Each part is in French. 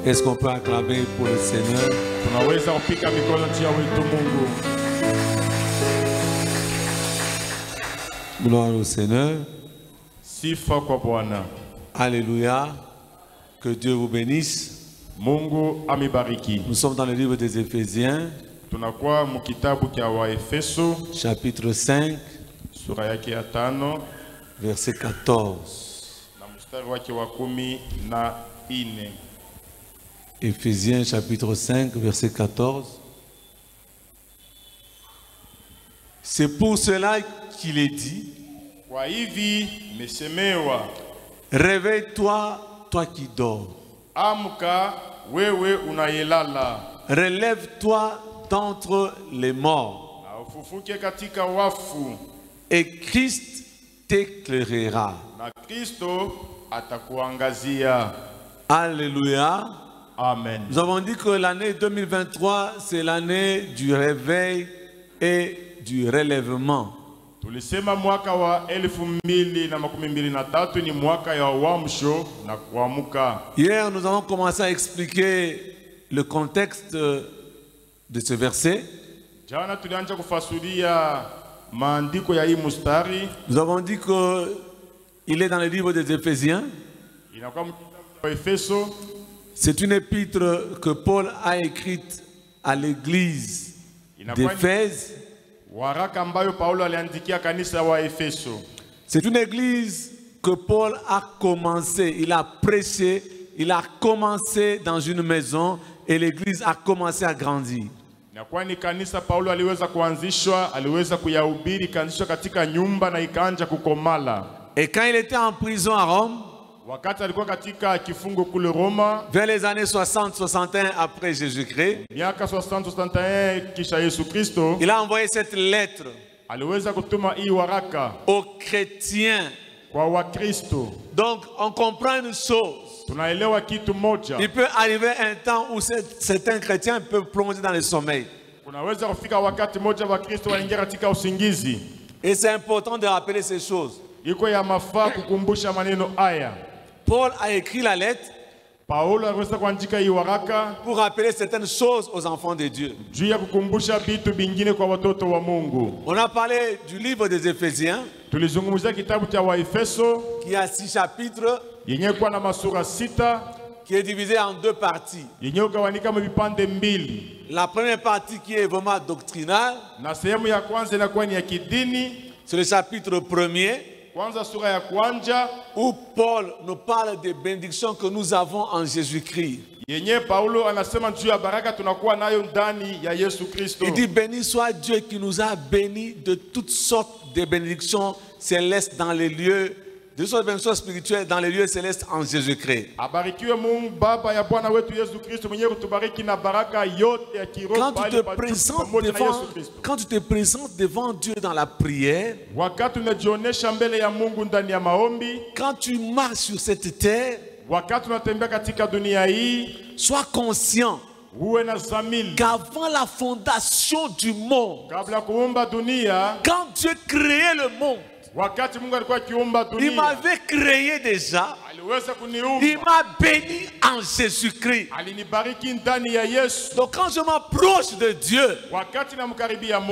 Est-ce qu'on peut acclamer pour le Seigneur? Gloire au Seigneur. Alléluia. Que Dieu vous bénisse. Nous sommes dans le livre des Éphésiens, chapitre 5, verset 14. Éphésiens chapitre 5, verset 14. C'est pour cela qu'il est dit: réveille-toi, toi qui dors. Relève-toi d'entre les morts, et Christ t'éclairera. Alléluia. Amen. Nous avons dit que l'année 2023, c'est l'année du réveil et du relèvement. Hier, nous avons commencé à expliquer le contexte de ce verset. Nous avons dit qu'il est dans le livre des Éphésiens. C'est une épître que Paul a écrite à l'église d'Éphèse. C'est une église que Paul a commencé, il a prêché, il a commencé dans une maison et l'église a commencé à grandir. Et quand il était en prison à Rome, vers les années 60-61 après Jésus-Christ, il a envoyé cette lettre aux chrétiens. Donc on comprend une chose: il peut arriver un temps où certains chrétiens peuvent plonger dans le sommeil. Et c'est important de rappeler ces choses. Paul a écrit la lettre pour rappeler certaines choses aux enfants de Dieu. On a parlé du livre des Éphésiens qui a 6 chapitres, qui est divisé en 2 parties. La première partie qui est vraiment doctrinale, c'est le chapitre 1er, où Paul nous parle des bénédictions que nous avons en Jésus-Christ. Il dit: béni soit Dieu qui nous a bénis de toutes sortes de bénédictions célestes dans les lieux, de toutes sortes de bénédictions spirituelles dans les lieux célestes en Jésus-Christ. Quand tu te présentes devant Dieu dans la prière, quand tu marches sur cette terre, sois conscient qu'avant la fondation du monde, quand Dieu créait le monde, il m'avait créé déjà. Il m'a béni en Jésus-Christ. Donc quand je m'approche de Dieu,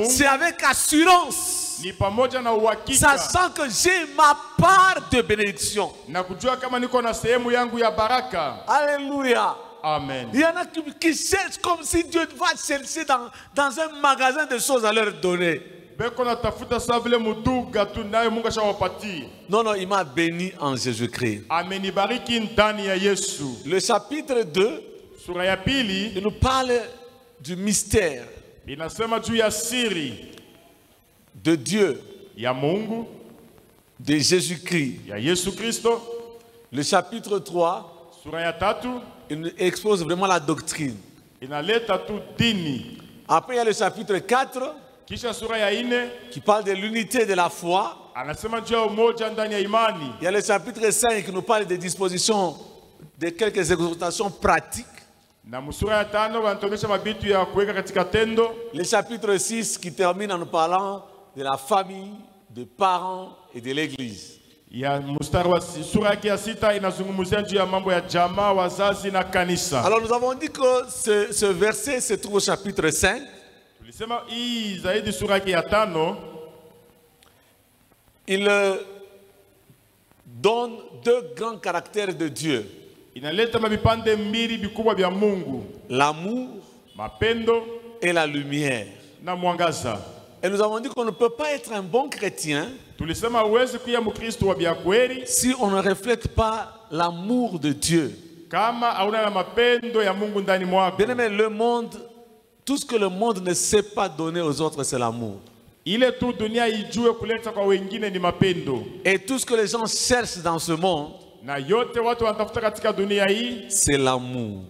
c'est avec assurance, sachant que j'ai ma part de bénédiction. Alléluia. Amen. Il y en a qui cherchent comme si Dieu va chercher dans un magasin de choses à leur donner. Non, il m'a béni en Jésus-Christ. Le chapitre 2, il nous parle du mystère de Dieu, de Jésus-Christ. Le chapitre 3, il nous expose vraiment la doctrine. Après, il y a le chapitre 4 qui parle de l'unité de la foi. Il y a le chapitre 5 qui nous parle des dispositions, de quelques exhortations pratiques. Le chapitre 6 qui termine en nous parlant de la famille, des parents et de l'église. ya mstari wa sura yake ya 6 inazungumzia juu ya mambo ya jamaa, wazazi na kanisa. Alors nous avons dit que ce verset se trouve au chapitre 5. Tulisema hii zaidi sura yake ya 5. Il donne deux grands caractères de Dieu. Inaleta mabipande mbili bikubwa bya Mungu. L'amour, mapendo, et la lumière. Na mwangaza. Et nous avons dit qu'on ne peut pas être un bon chrétien si on ne reflète pas l'amour de Dieu. Bien-aimé, le monde, tout ce que le monde ne sait pas donner aux autres, c'est l'amour. Et tout ce que les gens cherchent dans ce monde, c'est l'amour.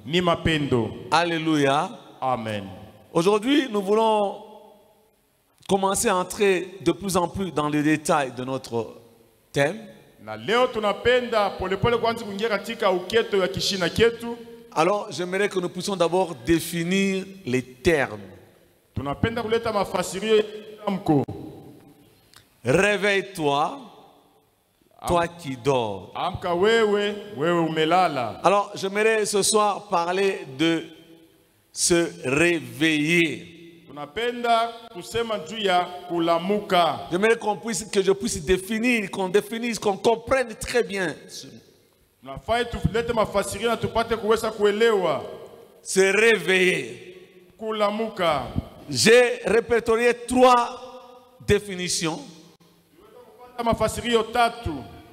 Alléluia. Amen. Aujourd'hui, nous voulons commencer à entrer de plus en plus dans les détails de notre thème. Alors, j'aimerais que nous puissions d'abord définir les termes. Réveille-toi, toi qui dors. Alors, j'aimerais ce soir parler de se réveiller. J'aimerais que je puisse définir, qu'on définisse, qu'on comprenne très bien. Se réveiller. J'ai répertorié 3 définitions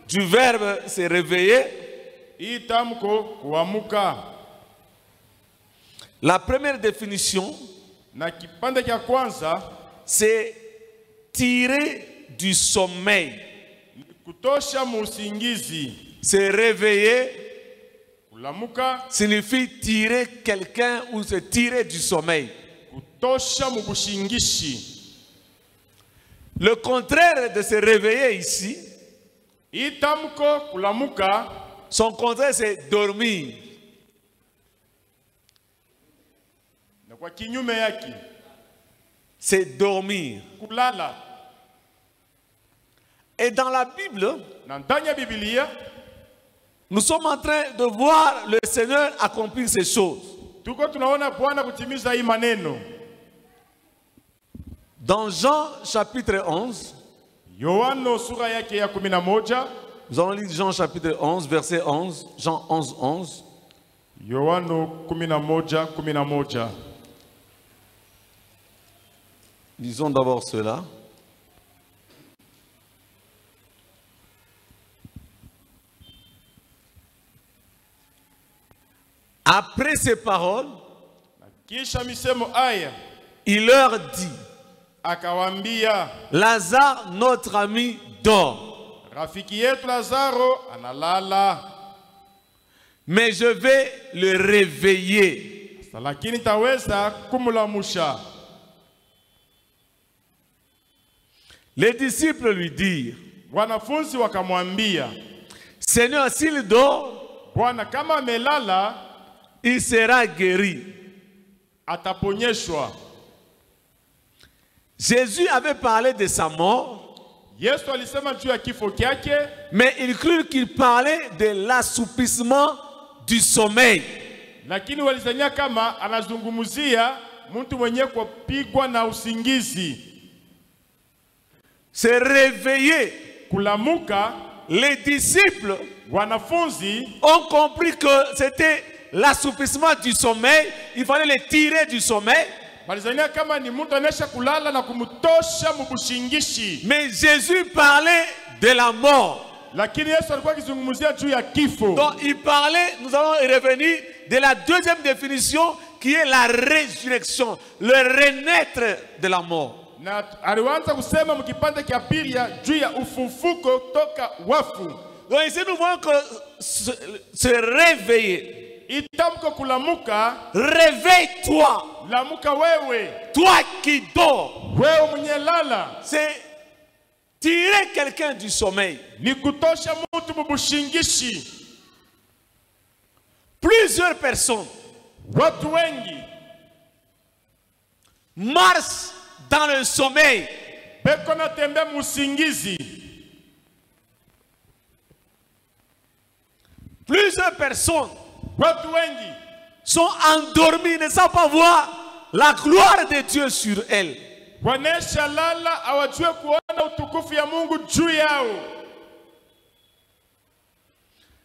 du verbe se réveiller. La première définition, c'est tirer du sommeil. Se réveiller signifie tirer quelqu'un ou se tirer du sommeil. Le contraire de se réveiller ici, son contraire c'est dormir. C'est dormir. Et dans la Bible, nous sommes en train de voir le Seigneur accomplir ces choses. Dans Jean chapitre 11, nous allons lire Jean chapitre 11, verset 11, Jean 11, 11. Lisons d'abord cela. Après ces paroles, il leur dit, Lazare, notre ami, dort. Mais je vais le réveiller. Les disciples lui dirent, Seigneur, s'il dort, il sera guéri. Jésus avait parlé de sa mort, mais il crut qu'il parlait de l'assoupissement du sommeil. Se réveiller. Les disciples ont compris que c'était l'assoupissement du sommeil. Il fallait les tirer du sommeil. Mais Jésus parlait de la mort. Donc il parlait, nous allons y revenir, de la deuxième définition qui est la résurrection, le renaître de la mort. Donc ici nous voyons que se réveiller. Réveille-toi. Toi qui dors. C'est tirer quelqu'un du sommeil. Plusieurs personnes marchent dans le sommeil. Plusieurs personnes sont endormies, ne savent pas voir la gloire de Dieu sur elles.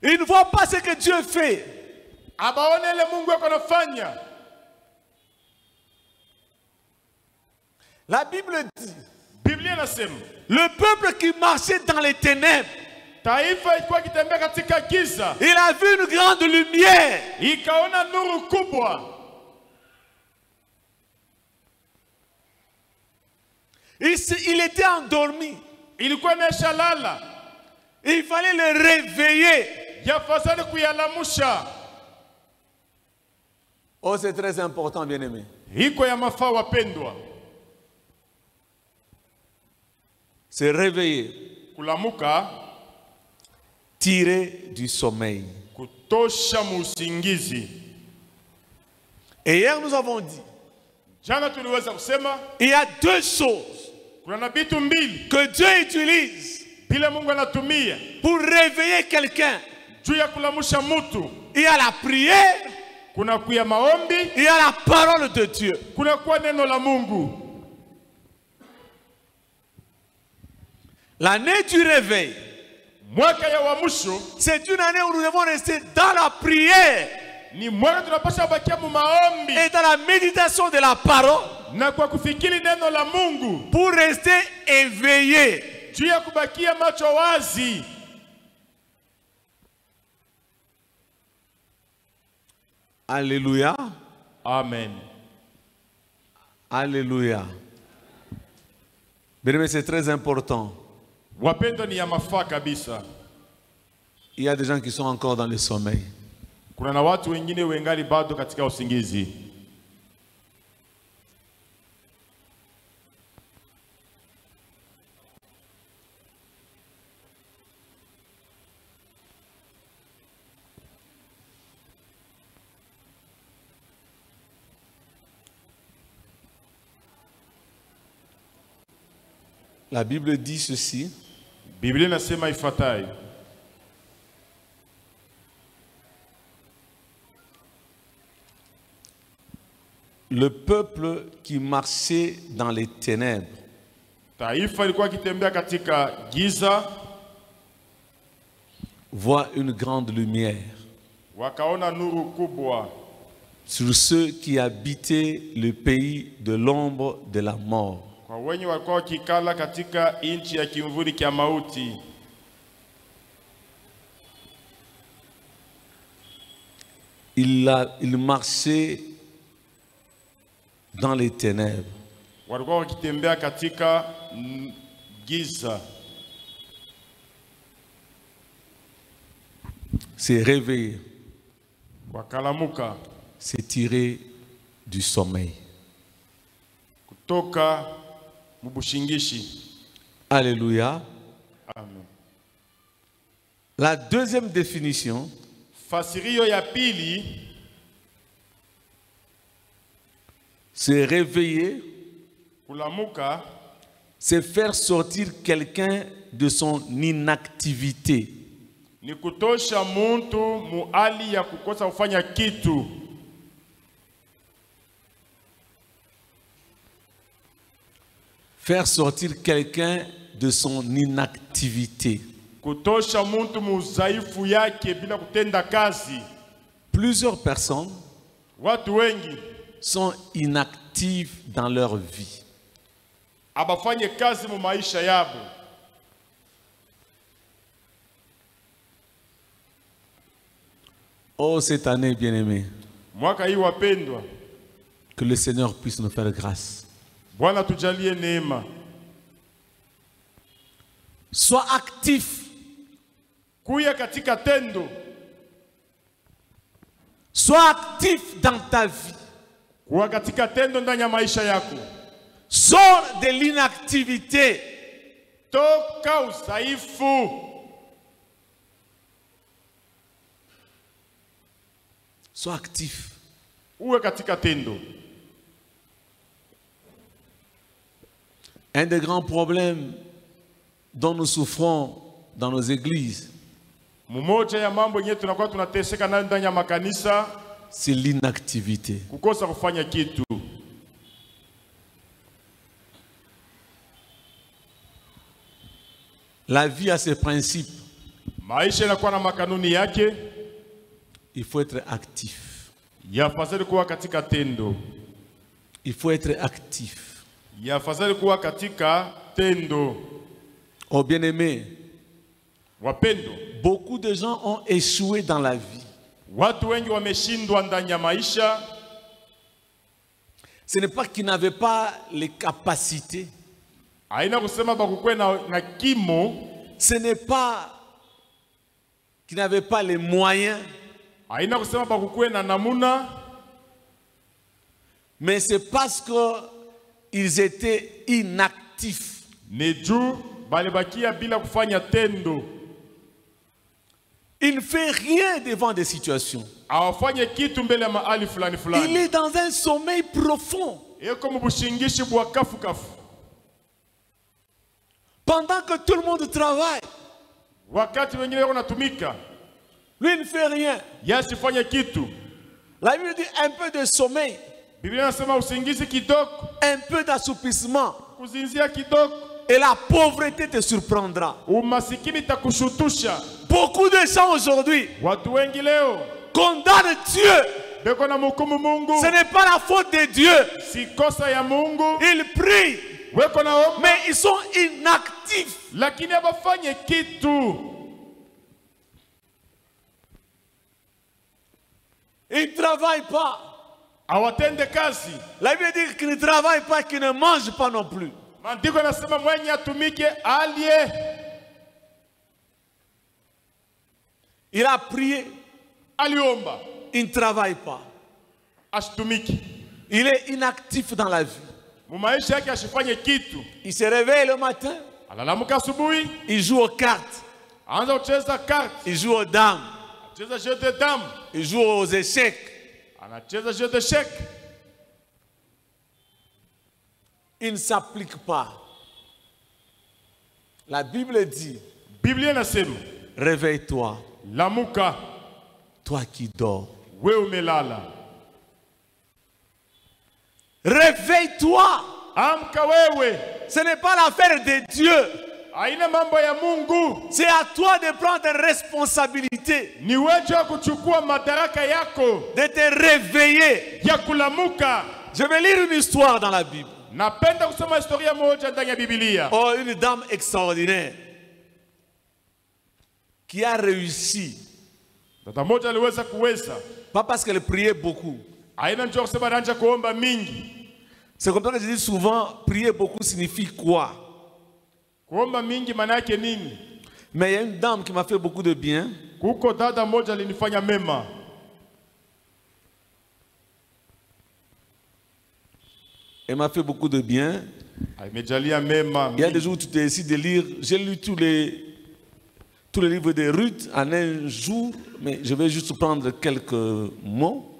Ils ne voient pas ce que Dieu fait. La Bible dit, le peuple qui marchait dans les ténèbres, il a vu une grande lumière. Il était endormi. Il fallait le réveiller. Oh, c'est très important, bien-aimé. Se réveiller. Tirer du sommeil. Et hier nous avons dit, il y a deux choses que Dieu utilise pour réveiller quelqu'un. Il y a la prière, il y a la parole de Dieu. L'année du réveil, c'est une année où nous devons rester dans la prière et dans la méditation de la parole pour rester éveillé. Alléluia. Amen. Alléluia. Bien, c'est très important. Il y a des gens qui sont encore dans le sommeil. La Bible dit ceci. Le peuple qui marchait dans les ténèbres voit une grande lumière sur ceux qui habitaient le pays de l'ombre de la mort. Il marchait dans les ténèbres. C'est réveiller. C'est tirer du sommeil. Alléluia. Amen. La deuxième définition, c'est réveiller, c'est faire sortir quelqu'un de son inactivité. Faire sortir quelqu'un de son inactivité. Plusieurs personnes sont inactives dans leur vie. Oh, cette année, bien-aimée, que le Seigneur puisse nous faire grâce. Sois actif. Sois actif dans ta vie. Sors de l'inactivité. Sois actif. Un des grands problèmes dont nous souffrons dans nos églises, Mmoja ya mambo yenyewe tunakuwa tunateseka nayo ndani ya makanisa, c'est l'inactivité. Kukosa kufanya kitu. La vie a ses principes. Maisha inakuwa na makanuni yake. Il faut être actif. Yafadhali kuwa katika tendo. Il faut être actif. Yafadhali kuwa katika tendo. Oh bien-aimé, wapendo, beaucoup de gens ont échoué dans la vie. Watu wengi wameshindwa ndani ya maisha. Ce n'est pas qu'ils n'avaient pas les capacités. Haina kusema bakukwe na kimo. Ce n'est pas qu'ils n'avaient pas les moyens. Haina kusema bakukwe na namuna. Mais c'est parce qu'ils étaient inactifs. Neju balibakia bila kufanya tendo. Il ne fait rien devant des situations. Awafanye kitu mbele ya mahali fulani fulani. Il est dans un sommeil profond. Eko mbushingishi bwa kafu kafu. Pendant que tout le monde travaille, wakati wengine wako natumika, lui ne fait rien. Yasifanye kitu. La Bible dit un peu de sommeil, Biblia inasema usingizi kidogo, un peu d'assoupissement, kuzinzia kidogo, et la pauvreté te surprendra. Umasikini takushutusha. Beaucoup de gens aujourd'hui watu wengi leo condamnent Dieu. Beko na mhukumu Mungu. Ce n'est pas la faute de Dieu. Si kosa ya Mungu. Ils prient, weko na omba, mais ils sont inactifs. Lakini abafanye kitu. Ils ne travaillent pas. Awatende kazi. La Bible dit qu'ils ne travaillent pas, qu'ils ne mangent pas non plus. Maandiko yanasema mwenye atumike alie. Il a prié. Aliomba. Il ne travaille pas. Ashitumiki. Il est inactif dans la vie. Mumaisha yake ashifanye kitu. Il se réveille le matin. Alalamuka asubuhi. Il joue aux cartes. Anza kucheza cartes. Il joue aux dames. Anacheza jeu de dames. Il joue aux échecs. Anacheza jeu d'échecs. Il ne s'applique pas. La Bible dit, Biblia inasema, réveille-toi. Lamuka. Toi qui dors. Wewe umelala. Réveille-toi. Amka wewe. Ce n'est pas l'affaire de Dieu. Haina mambo ya Mungu. C'est à toi de prendre tes responsabilités. Ni wewe kuchukua madaraka yako. De te réveiller. Ya kulamuka. Je vais lire une histoire dans la Bible. Napenda kusoma historia moja ndani ya Biblia. Oh, une dame extraordinaire qui a réussi. Dada moja aliweza kuweza. Pas parce qu'elle priait beaucoup. Haina njoo kusema anaanza kuomba mingi. C'est comme ça que je dis souvent, prier beaucoup signifie quoi? Kuomba mingi maana yake nini? Mais il y a une dame qui m'a fait beaucoup de bien. Kuko dada moja alinifanya mema. Elle m'a fait beaucoup de bien. Il y a des jours où tu décides de lire. J'ai lu tous les livres de Ruth en un jour, mais je vais juste prendre quelques mots.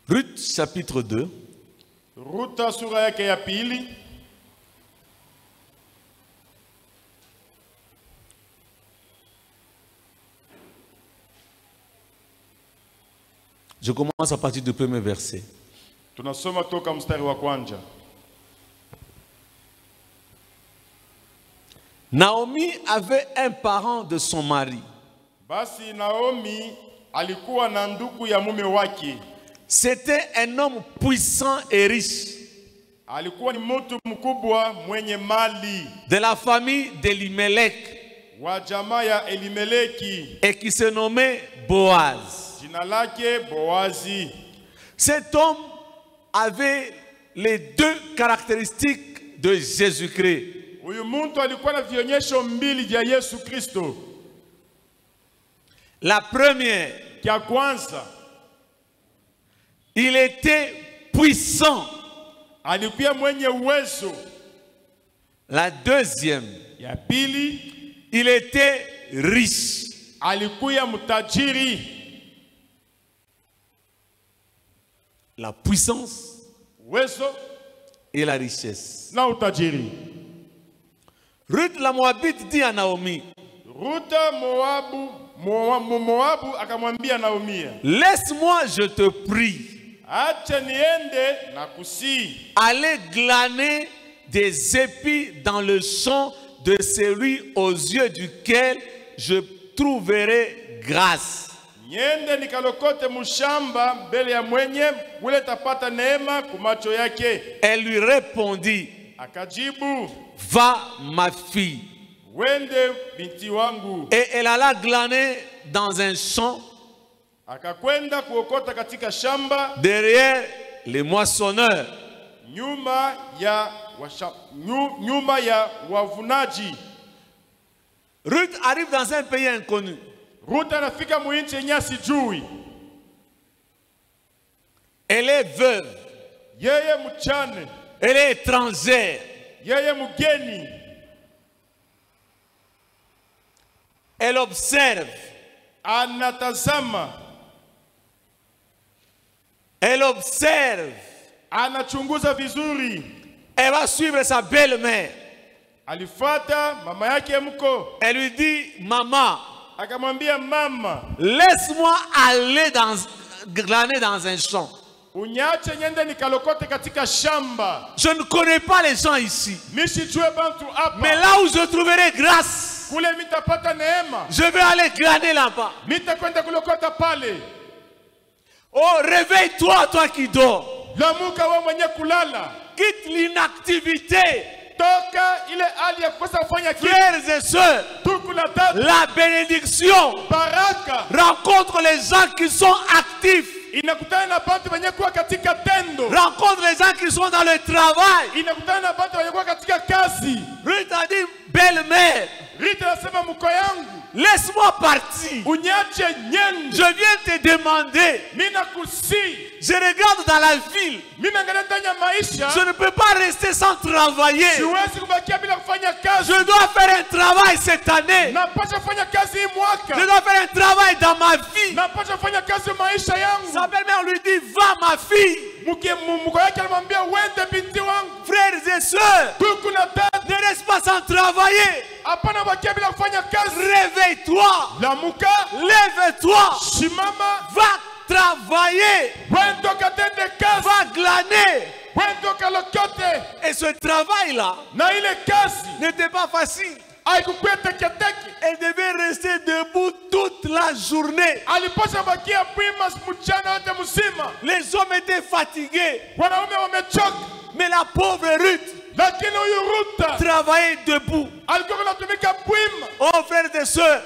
Ruth chapitre 2. Ruth sura yake ya pili. Je commence à partir du premier verset. Tunasoma toka mstari wa kwanza. Naomi avait un parent de son mari. Basi Naomi alikuwa na ndugu ya mume wake. C'était un homme puissant et riche. Alikuwa ni mtu mkubwa mwenye mali. De la famille d'Elimelech. Wa jamaa ya Elimeleki. Et qui se nommait Boaz. Jina lake Boazi. Cet homme avait les deux caractéristiques de Jésus-Christ. Huyu mtu alikuwa na vionyesho mbili vya Yesu Kristo. La première, ya kwanza, il était puissant. Alikuwa mwenye uwezo. La deuxième, ya pili, il était riche. Alikuwa mtajiri. La puissance, uwezo, et la richesse. Ruth la Moabite dit à Naomi, laisse-moi, je te prie, aller glaner des épis dans le champ de celui aux yeux duquel je trouverai grâce. Elle lui répondit, va ma fille. Et elle alla glaner dans un champ derrière les moissonneurs. Ruth arrive dans un pays inconnu. Elle est veuve. Elle est étrangère. Elle observe. Elle observe. Elle va suivre sa belle-mère. Elle lui dit, maman, laisse-moi aller glaner dans un champ. Je ne connais pas les gens ici. Mais là où je trouverai grâce, je vais aller glaner là-bas. Oh, réveille-toi, toi qui dors. Quitte l'inactivité. Frères et sœurs, la bénédiction rencontre les gens qui sont actifs. Rencontre les gens qui sont dans le travail. Ruth a dit, belle-mère, laisse-moi partir. Je viens te demander. Je regarde dans la ville. Je ne peux pas rester sans travailler. Je dois faire un travail cette année. Je dois faire un travail dans ma vie. Sa belle-mère lui dit, va ma fille. Frères et sœurs, ne reste pas sans travailler. Réveille-toi. Lève-toi. Va travailler. Va glaner. Et ce travail-là n'était pas facile. Elle devait rester debout toute la journée. Les hommes étaient fatigués. Mais la pauvre Ruth travaillait debout. Oh frères et sœurs,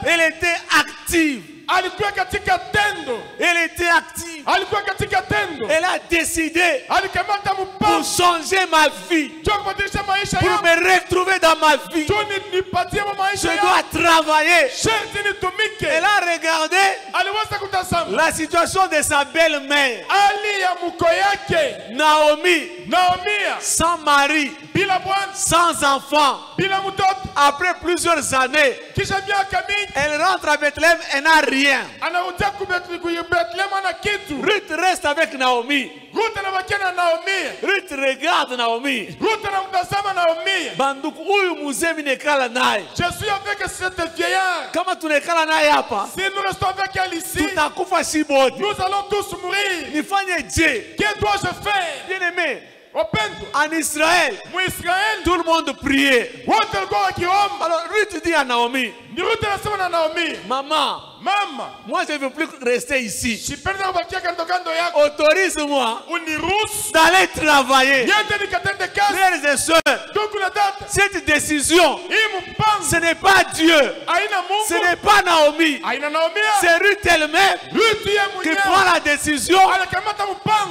elle était active. Elle était active. Elle a décidé pour changer ma vie, pour me retrouver dans ma vie. Je dois travailler. Elle a regardé la situation de sa belle-mère, Naomi, sans mari, sans enfant. Après plusieurs années, elle rentre à Bethléem et n'a rien. Ruth reste avec Naomi. Ruth regarde Naomi. Banduku huyu mzee nekala naye. Je suis avec cette vieillard. Kama tunekala naye hapa, si nous restons avec elle ici, tutakufa si bote. Nous allons tous mourir. Nifanye je? Que dois-je faire? Bien aimé, en Israël, tout le monde priait. Alors Ruth dit à Naomi, maman, moi je ne veux plus rester ici. Autorise-moi d'aller travailler. Frères et sœurs, cette décision, ce n'est pas Dieu, ce n'est pas Naomi, c'est Ruth elle-même qui prend la décision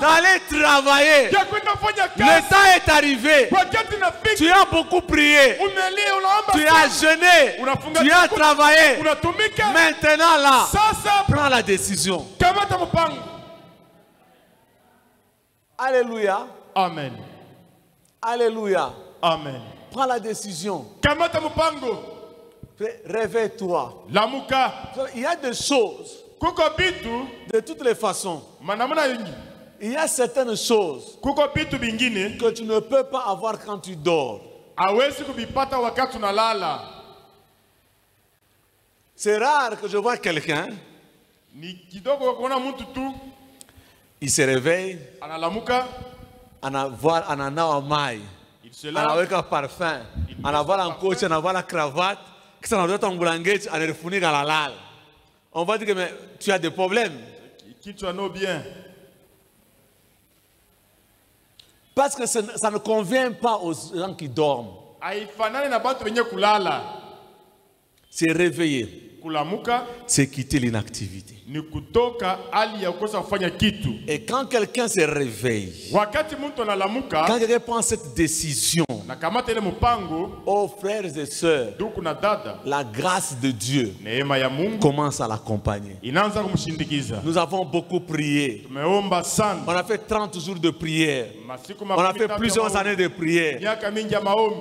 d'aller travailler. Le temps est arrivé. Tu as beaucoup prié. Tu as jeûné. Tu as travaillé. Maintenant là, prends la décision. Alléluia. Amen. Alléluia. Amen. Prends la décision. Réveille-toi. Il y a des choses, de toutes les façons, Il y a certaines choses que tu ne peux pas avoir quand tu dors. C'est rare que je vois quelqu'un, il se réveille, on a un maille, on a un parfum, on a un coach, on a la cravate, on va dire que mais, tu as des problèmes. Parce que ça ne convient pas aux gens qui dorment. C'est réveiller. C'est quitter l'inactivité. Et quand quelqu'un se réveille, quand quelqu'un prend cette décision, oh frères et sœurs, la grâce de Dieu commence à l'accompagner. Nous avons beaucoup prié. On a fait 30 jours de prière. On a fait plusieurs années de prière.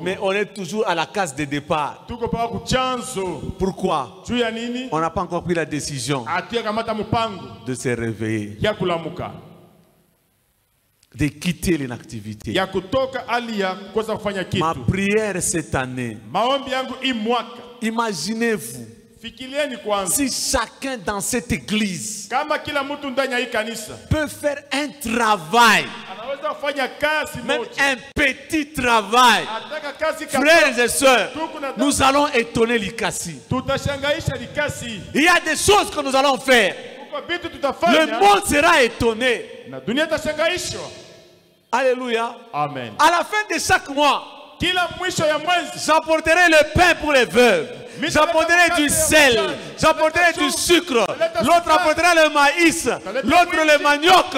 Mais on est toujours à la case de départ. Pourquoi? On n'a pas encore pris la décision de se réveiller, de quitter l'inactivité. Ma prière cette année, imaginez-vous si chacun dans cette église peut faire un travail, même un petit travail. Frères et sœurs, nous allons étonner l'Ikasi. Il y a des choses que nous allons faire. Le monde sera étonné. Alléluia. Amen. À la fin de chaque mois, j'apporterai le pain pour les veuves. J'apporterai du sel, j'apporterai du sucre, l'autre apportera le maïs, l'autre le manioc.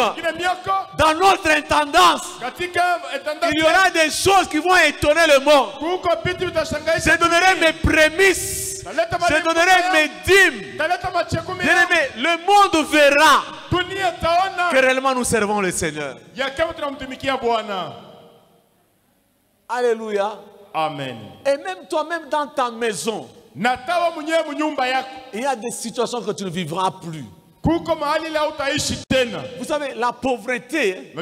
Dans notre intendance, il y aura des choses qui vont étonner le monde. Je donnerai mes prémices, je donnerai mes dîmes. Bien-aimé, le monde verra que réellement nous servons le Seigneur. Alléluia. Amen. Et même toi-même dans ta maison, il y a des situations que tu ne vivras plus. Vous savez, la pauvreté,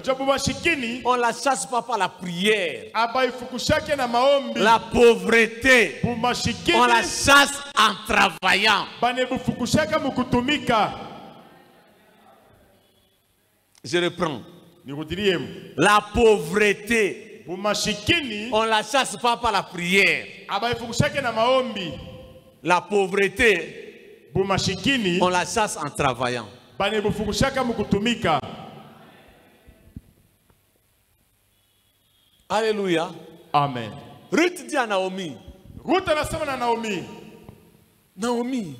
on ne la chasse pas par la prière. La pauvreté, on la chasse en travaillant. Je reprends. La pauvreté, on ne la chasse pas par la prière. La pauvreté, on la chasse en travaillant. Alléluia. Amen. Ruth dit à Naomi. Naomi,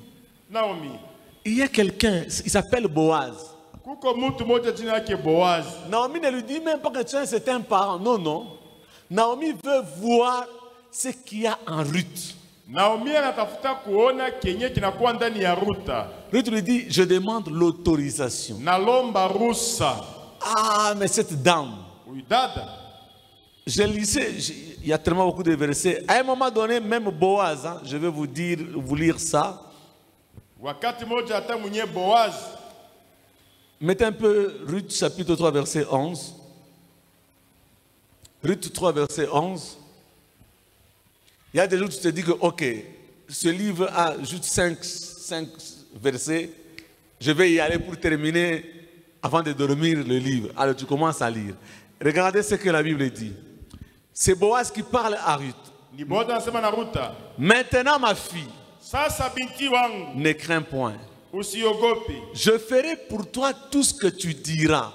il y a quelqu'un, il s'appelle Boaz. Naomi ne lui dit même pas que tu es un certain parent. Non, non. Naomi veut voir ce qu'il y a en Ruth. Ruth lui dit, je demande l'autorisation. Ah, mais cette dame. Je lisais, il y a tellement beaucoup de versets. À un moment donné, même Boaz, hein, je vais vous lire ça. Mettez un peu Ruth chapitre 3, verset 11. Ruth 3, verset 11. Il y a des jours où tu te dis que, ok, ce livre a juste 5 versets. Je vais y aller pour terminer avant de dormir le livre. Alors tu commences à lire. Regardez ce que la Bible dit. C'est Boaz qui parle à Ruth. Maintenant, ma fille, ne crains point. Je ferai pour toi tout ce que tu diras.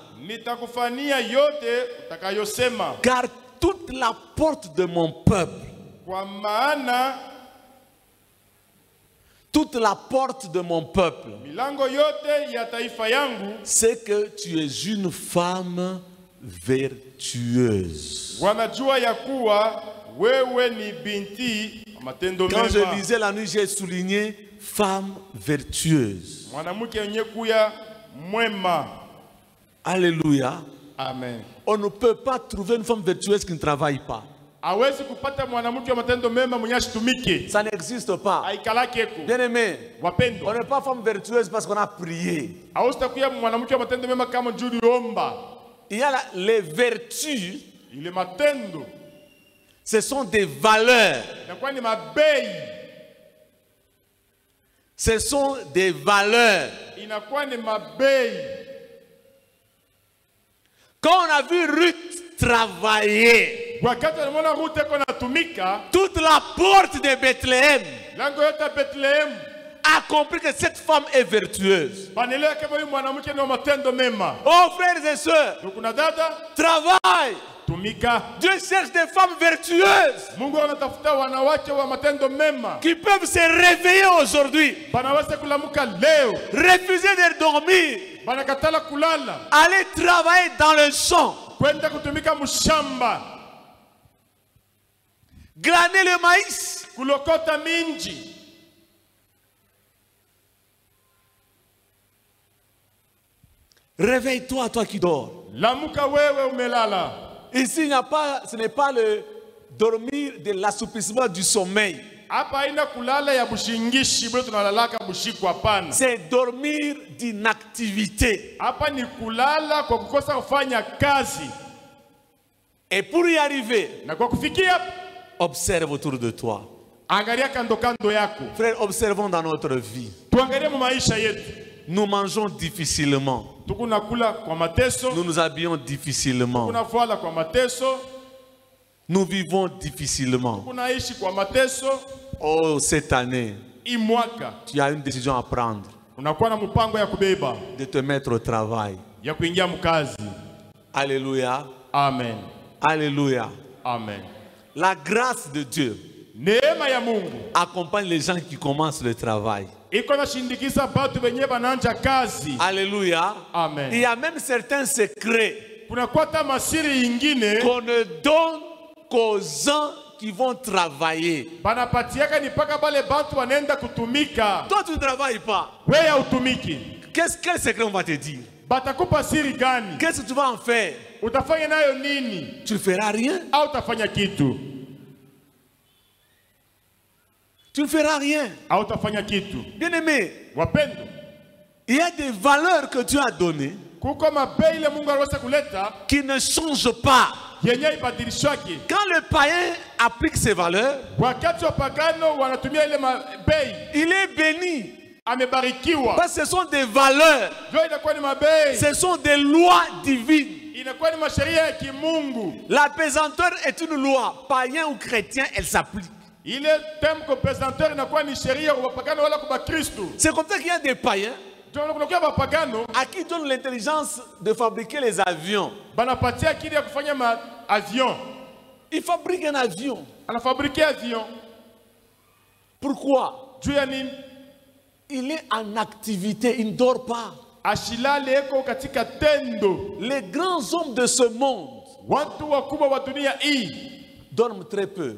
Car toute la porte de mon peuple, toute la porte de mon peuple, c'est que tu es une femme vertueuse. Quand je lisais la nuit, j'ai souligné femme vertueuse. Alléluia. Amen. On ne peut pas trouver une femme vertueuse qui ne travaille pas. Ça n'existe pas. Bien aimé, on n'est pas femme vertueuse parce qu'on a prié. Il y a les vertus. Il est matendo. Ce sont des valeurs. Ce sont des valeurs. Quand on a vu Ruth travailler, toute la porte de Bethléem a compris que cette femme est vertueuse. Oh frères et sœurs, travaille. Dieu cherche des femmes vertueuses qui peuvent se réveiller aujourd'hui, refuser de dormir, aller travailler dans le champ, glaner le maïs, réveille-toi, toi qui dors. Ici, ce n'est pas le dormir de l'assouplissement du sommeil. C'est dormir d'inactivité. Et pour y arriver, observe autour de toi. Frère, observons dans notre vie. Nous mangeons difficilement. Nous nous habillons difficilement. Nous vivons difficilement. Oh, cette année, tu as une décision à prendre. De te mettre au travail. Alléluia. Amen. Alléluia. Amen. La grâce de Dieu accompagne les gens qui commencent le travail. Alléluia. Amen. Il y a même certains secrets qu'on ne donne qu'aux gens qui vont travailler. Toi, tu ne travailles pas. Quel secret on va te dire? Qu'est-ce que tu vas en faire? Tu ne feras rien. Tu ne feras rien. Bien aimé, il y a des valeurs que Dieu a données qui ne changent pas. Quand le païen applique ses valeurs, il est béni. Parce que ce sont des valeurs. Ce sont des lois divines. La pesanteur est une loi. Païen ou chrétien, elle s'applique. C'est comme ça qu'il y a des païens à qui donne l'intelligence de fabriquer les avions. Il fabrique un avion. Pourquoi? Il est en activité, il ne dort pas. Les grands hommes de ce monde dorment très peu.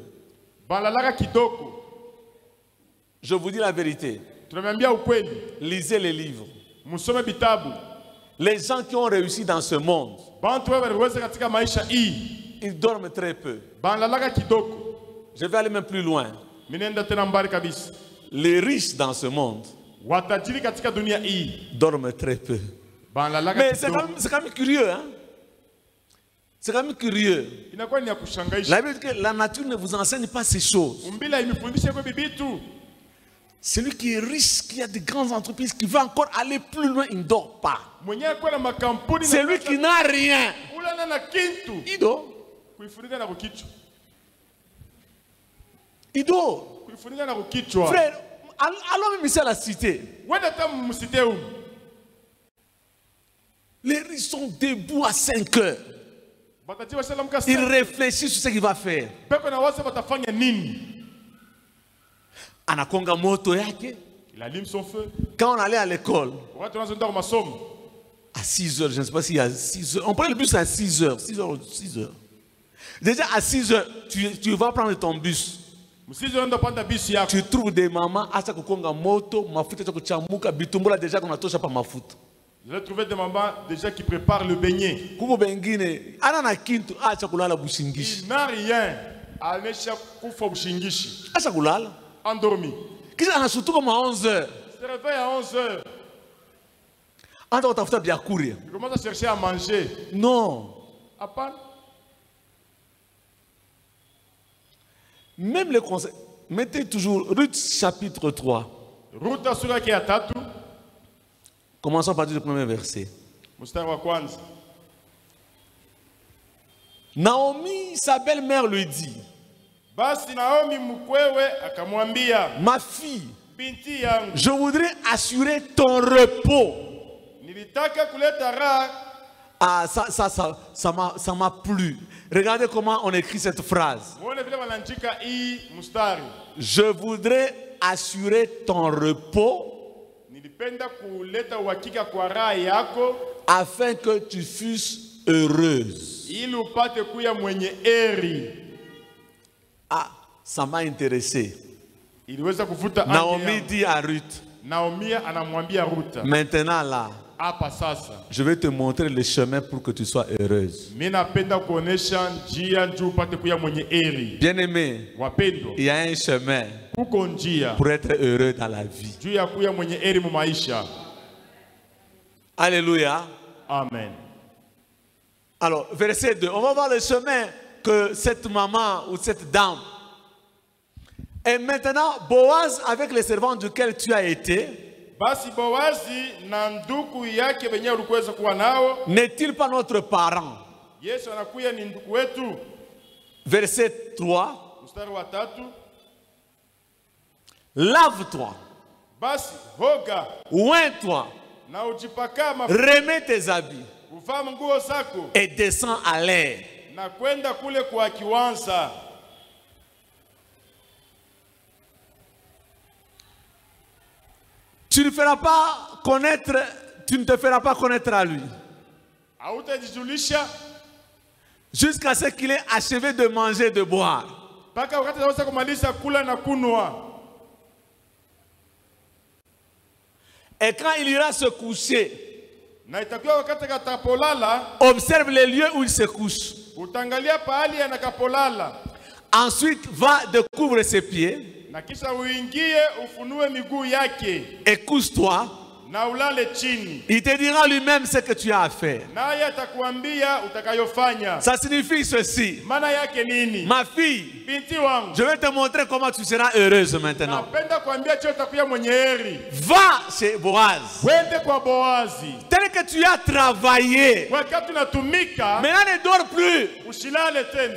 Je vous dis la vérité. Lisez les livres. Les gens qui ont réussi dans ce monde, ils dorment très peu. Je vais aller même plus loin. Les riches dans ce monde dorment très peu. Mais c'est quand même curieux, hein? C'est quand même curieux. La Bible dit que la nature ne vous enseigne pas ces choses. Celui qui est riche, qui a de grandes entreprises, qui veut encore aller plus loin, il ne dort pas. Celui qui n'a rien, il dort. Il dort. Frère, allons même ici à la cité. Les riches sont debout à 5 heures. Il réfléchit sur ce qu'il va faire. Anakonga moto yake. Il allume son feu. Quand on allait à l'école, à 6 heures, je ne sais pas s'il y a 6 heures. On prenait le bus à 6 heures. 6 heures. Déjà à 6 heures, tu vas prendre ton bus. Tu trouves des mamans à Sakokonga moto, mafuta chakuchamuka, bitumbola déjà qu'on a touché pas mafuta. J'ai trouvé des mamans déjà qui préparent le beignet. Il n'a rien. Endormi. Il se réveille à 11 heures. Il commence à chercher à manger. Non. Même les conseils. Mettez toujours Ruth chapitre 3. Commençons par le premier verset. Naomi, sa belle-mère, lui dit: ma fille, je voudrais assurer ton repos. Ah, ça m'a plu. Regardez comment on écrit cette phrase. Je voudrais assurer ton repos afin que tu fusses heureuse. Ah, ça m'a intéressé. Naomi dit à Ruth: maintenant là, je vais te montrer le chemin pour que tu sois heureuse. Bien-aimé, il y a un chemin pour être heureux dans la vie. Alléluia. Amen. Alors, verset 2. On va voir le chemin que cette maman ou cette dame. Et maintenant, Boaz, avec les servants duquel tu as été, n'est-il pas notre parent? Verset 3. Lave-toi, oins-toi, remets tes habits et descends à l'air. Tu ne te feras pas connaître à lui jusqu'à ce qu'il ait achevé de manger et de boire. Et quand il ira se coucher, observe les lieux où il se couche. Ensuite, va découvrir ses pieds et couche-toi. Il te dira lui-même ce que tu as à faire. Ça signifie ceci: ma fille, je vais te montrer comment tu seras heureuse maintenant. Va chez Boaz. Tel que tu as travaillé, maintenant ne dors plus.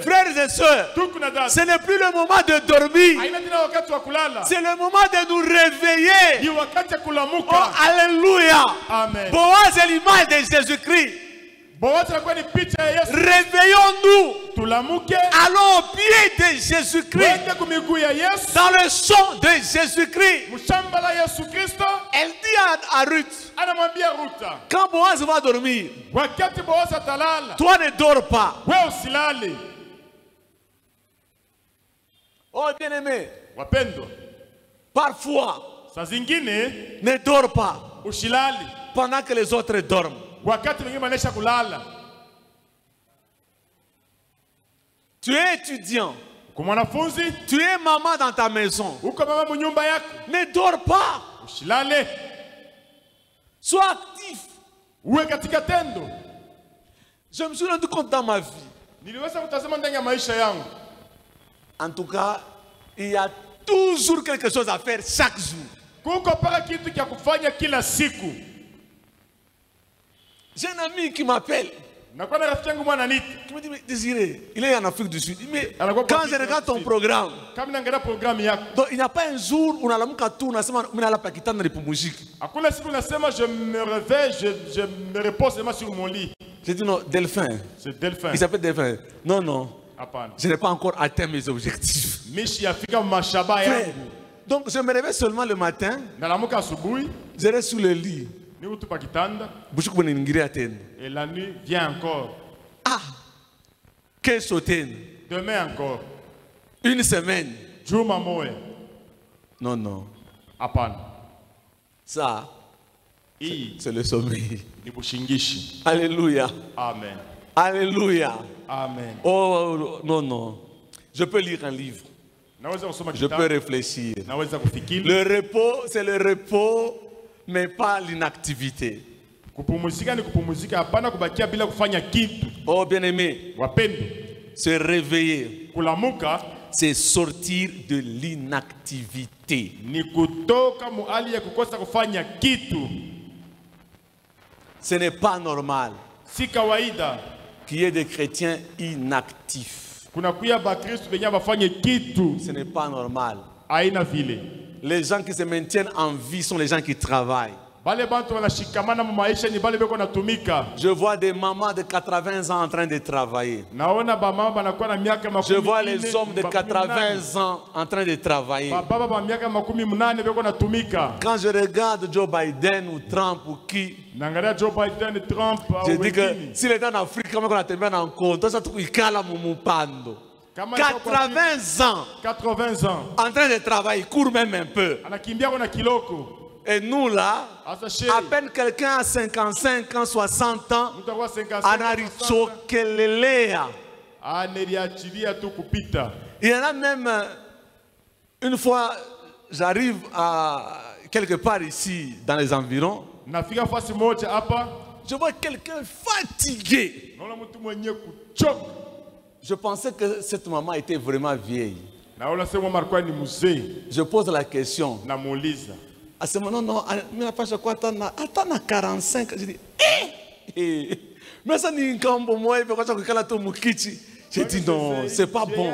Frères et sœurs, ce n'est plus le moment de dormir, c'est le moment de nous réveiller. Oh, alléluia. Amen. Boaz est l'image de Jésus-Christ. Réveillons-nous. Allons au pied de Jésus-Christ, dans le son de Jésus-Christ. Elle dit à Ruth: quand Boaz va dormir, toi ne dors pas. Oh bien-aimé, parfois ne dors pas pendant que les autres dorment. Tu es étudiant, tu es maman dans ta maison, ne dors pas. Sois actif. Je me suis rendu compte dans ma vie, en tout cas, il y a toujours quelque chose à faire chaque jour. J'ai un ami qui m'appelle, qui me dit: mais Désiré, il est en Afrique du Sud. Mais quand je regarde ton programme, donc, il n'y a pas un jour où on a la moukatou, je me réveille, je me repose seulement sur mon lit. J'ai dit: non, Delphin. C'est Delphin. Il s'appelle Delphin. Non, non. Je n'ai pas encore atteint mes objectifs. Frère, donc je me réveille seulement le matin. Je reste sous le lit. Et la nuit vient encore. Ah, que sauter. Demain encore. Une semaine. Non, non. Ça, c'est le sommeil. Alléluia. Amen. Alléluia. Amen. Oh non, non. Je peux lire un livre. Je peux réfléchir. Le repos, c'est le repos, mais pas l'inactivité. Kupumzika ni kupumzika, hapana kubakia bila kufanya kitu. Oh bien-aimé, Wapendo, se réveiller, kulamuka c'est sortir de l'inactivité. ni kutoka muhali ya kukosa kufanya kitu. Ce n'est pas normal Si kawaida qu'il y ait des chrétiens inactifs. kuna kuya ba Kristo benye bafanye kitu. Ce n'est pas normal. Haina vile. Les gens qui se maintiennent en vie sont les gens qui travaillent. Bale bantu wanashikamana mu maisha ni bale beko natumika. Je vois des mamans de 80 ans en train de travailler. Naona ba mama banakuwa na miaka makumi. Je vois les hommes de 80 ans en train de travailler. Baba ba miaka makumi munane beko natumika. Quand je regarde Joe Biden ou Trump ou qui, Nangalia Joe Biden, Trump, je dis que s'il est en Afrique, comment on a tellement en compte, ça tout il cala mon pando. 80 ans 80 ans en train de travailler, il court même un peu. anakimbia kuna kiloko. Et nous là, à peine quelqu'un à 55 ans, 60 ans, il y en a même, une fois, j'arrive à quelque part ici, dans les environs, je vois quelqu'un fatigué. Je pensais que cette maman était vraiment vieille. Je pose la question. À ce moment, non, mais pas quoi, attends, 45. Je dis, mais ça n'est pas bon, moi, j'ai dit non, c'est pas bon.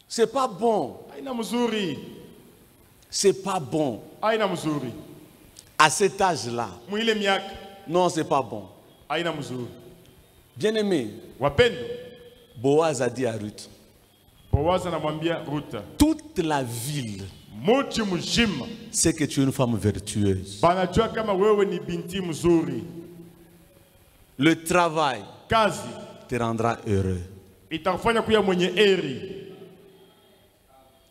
C'est pas bon. C'est pas bon. À cet âge-là, non, c'est pas bon. Bien aimé, Boaz a dit à Ruth, toute la ville c'est que tu es une femme vertueuse. Le travail te rendra heureux.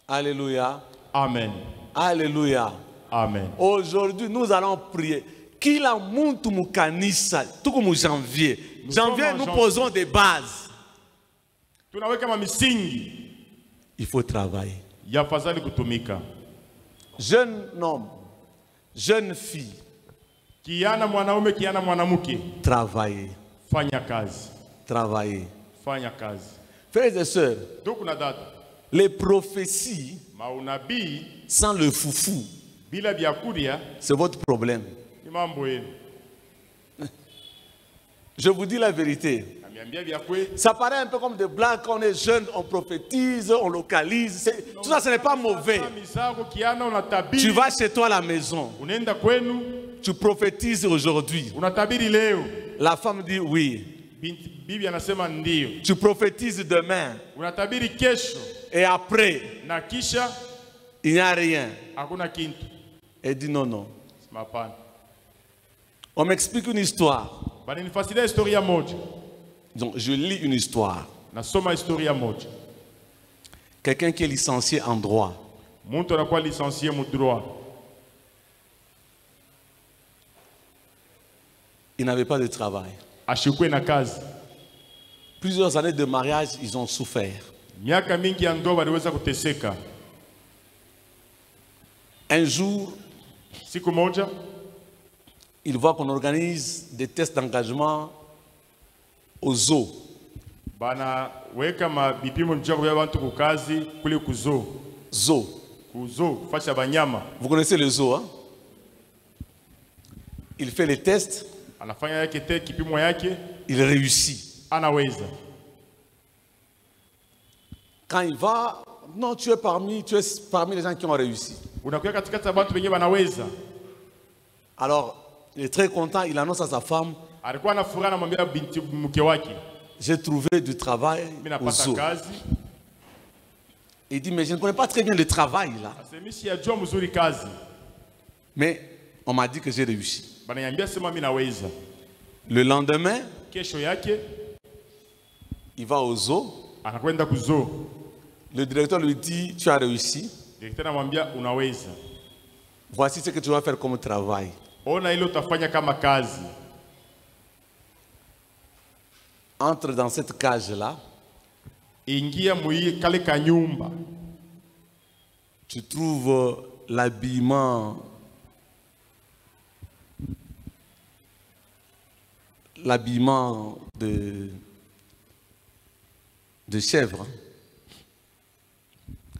Alléluia. Amen. Alléluia. Amen. Aujourd'hui, nous allons prier. Kila muntu mukanisa, tout comme janvier. Janvier, nous posons des bases. Il faut travailler. Jeune homme, jeune fille, travailler. Travailler. Frères et sœurs, les prophéties sans le foufou, c'est votre problème. Je vous dis la vérité. Ça paraît un peu comme des blagues, quand on est jeune, on prophétise, on localise. Tout ça, ce n'est pas mauvais. Tu vas chez toi à la maison. Tu prophétises aujourd'hui. La femme dit oui. Tu prophétises demain. Et après, il n'y a rien. Elle dit non, non. On m'explique une histoire. Donc, je lis une histoire. Quelqu'un qui est licencié en droit. Il n'avait pas de travail. Plusieurs années de mariage, ils ont souffert. Un jour, il voit qu'on organise des tests d'engagement au zoo. Zoo. Vous connaissez le zoo, hein? Il fait les tests. Il réussit. Quand il va, non, tu es parmi les gens qui ont réussi. Alors, il est très content, il annonce à sa femme, j'ai trouvé du travail au zoo. Il dit, mais je ne connais pas très bien le travail là. Mais on m'a dit que j'ai réussi. Le lendemain, il va au zoo. Le directeur lui dit, tu as réussi. Voici ce que tu vas faire comme travail. Entre dans cette cage-là. Tu trouves l'habillement l'habillement de chèvre.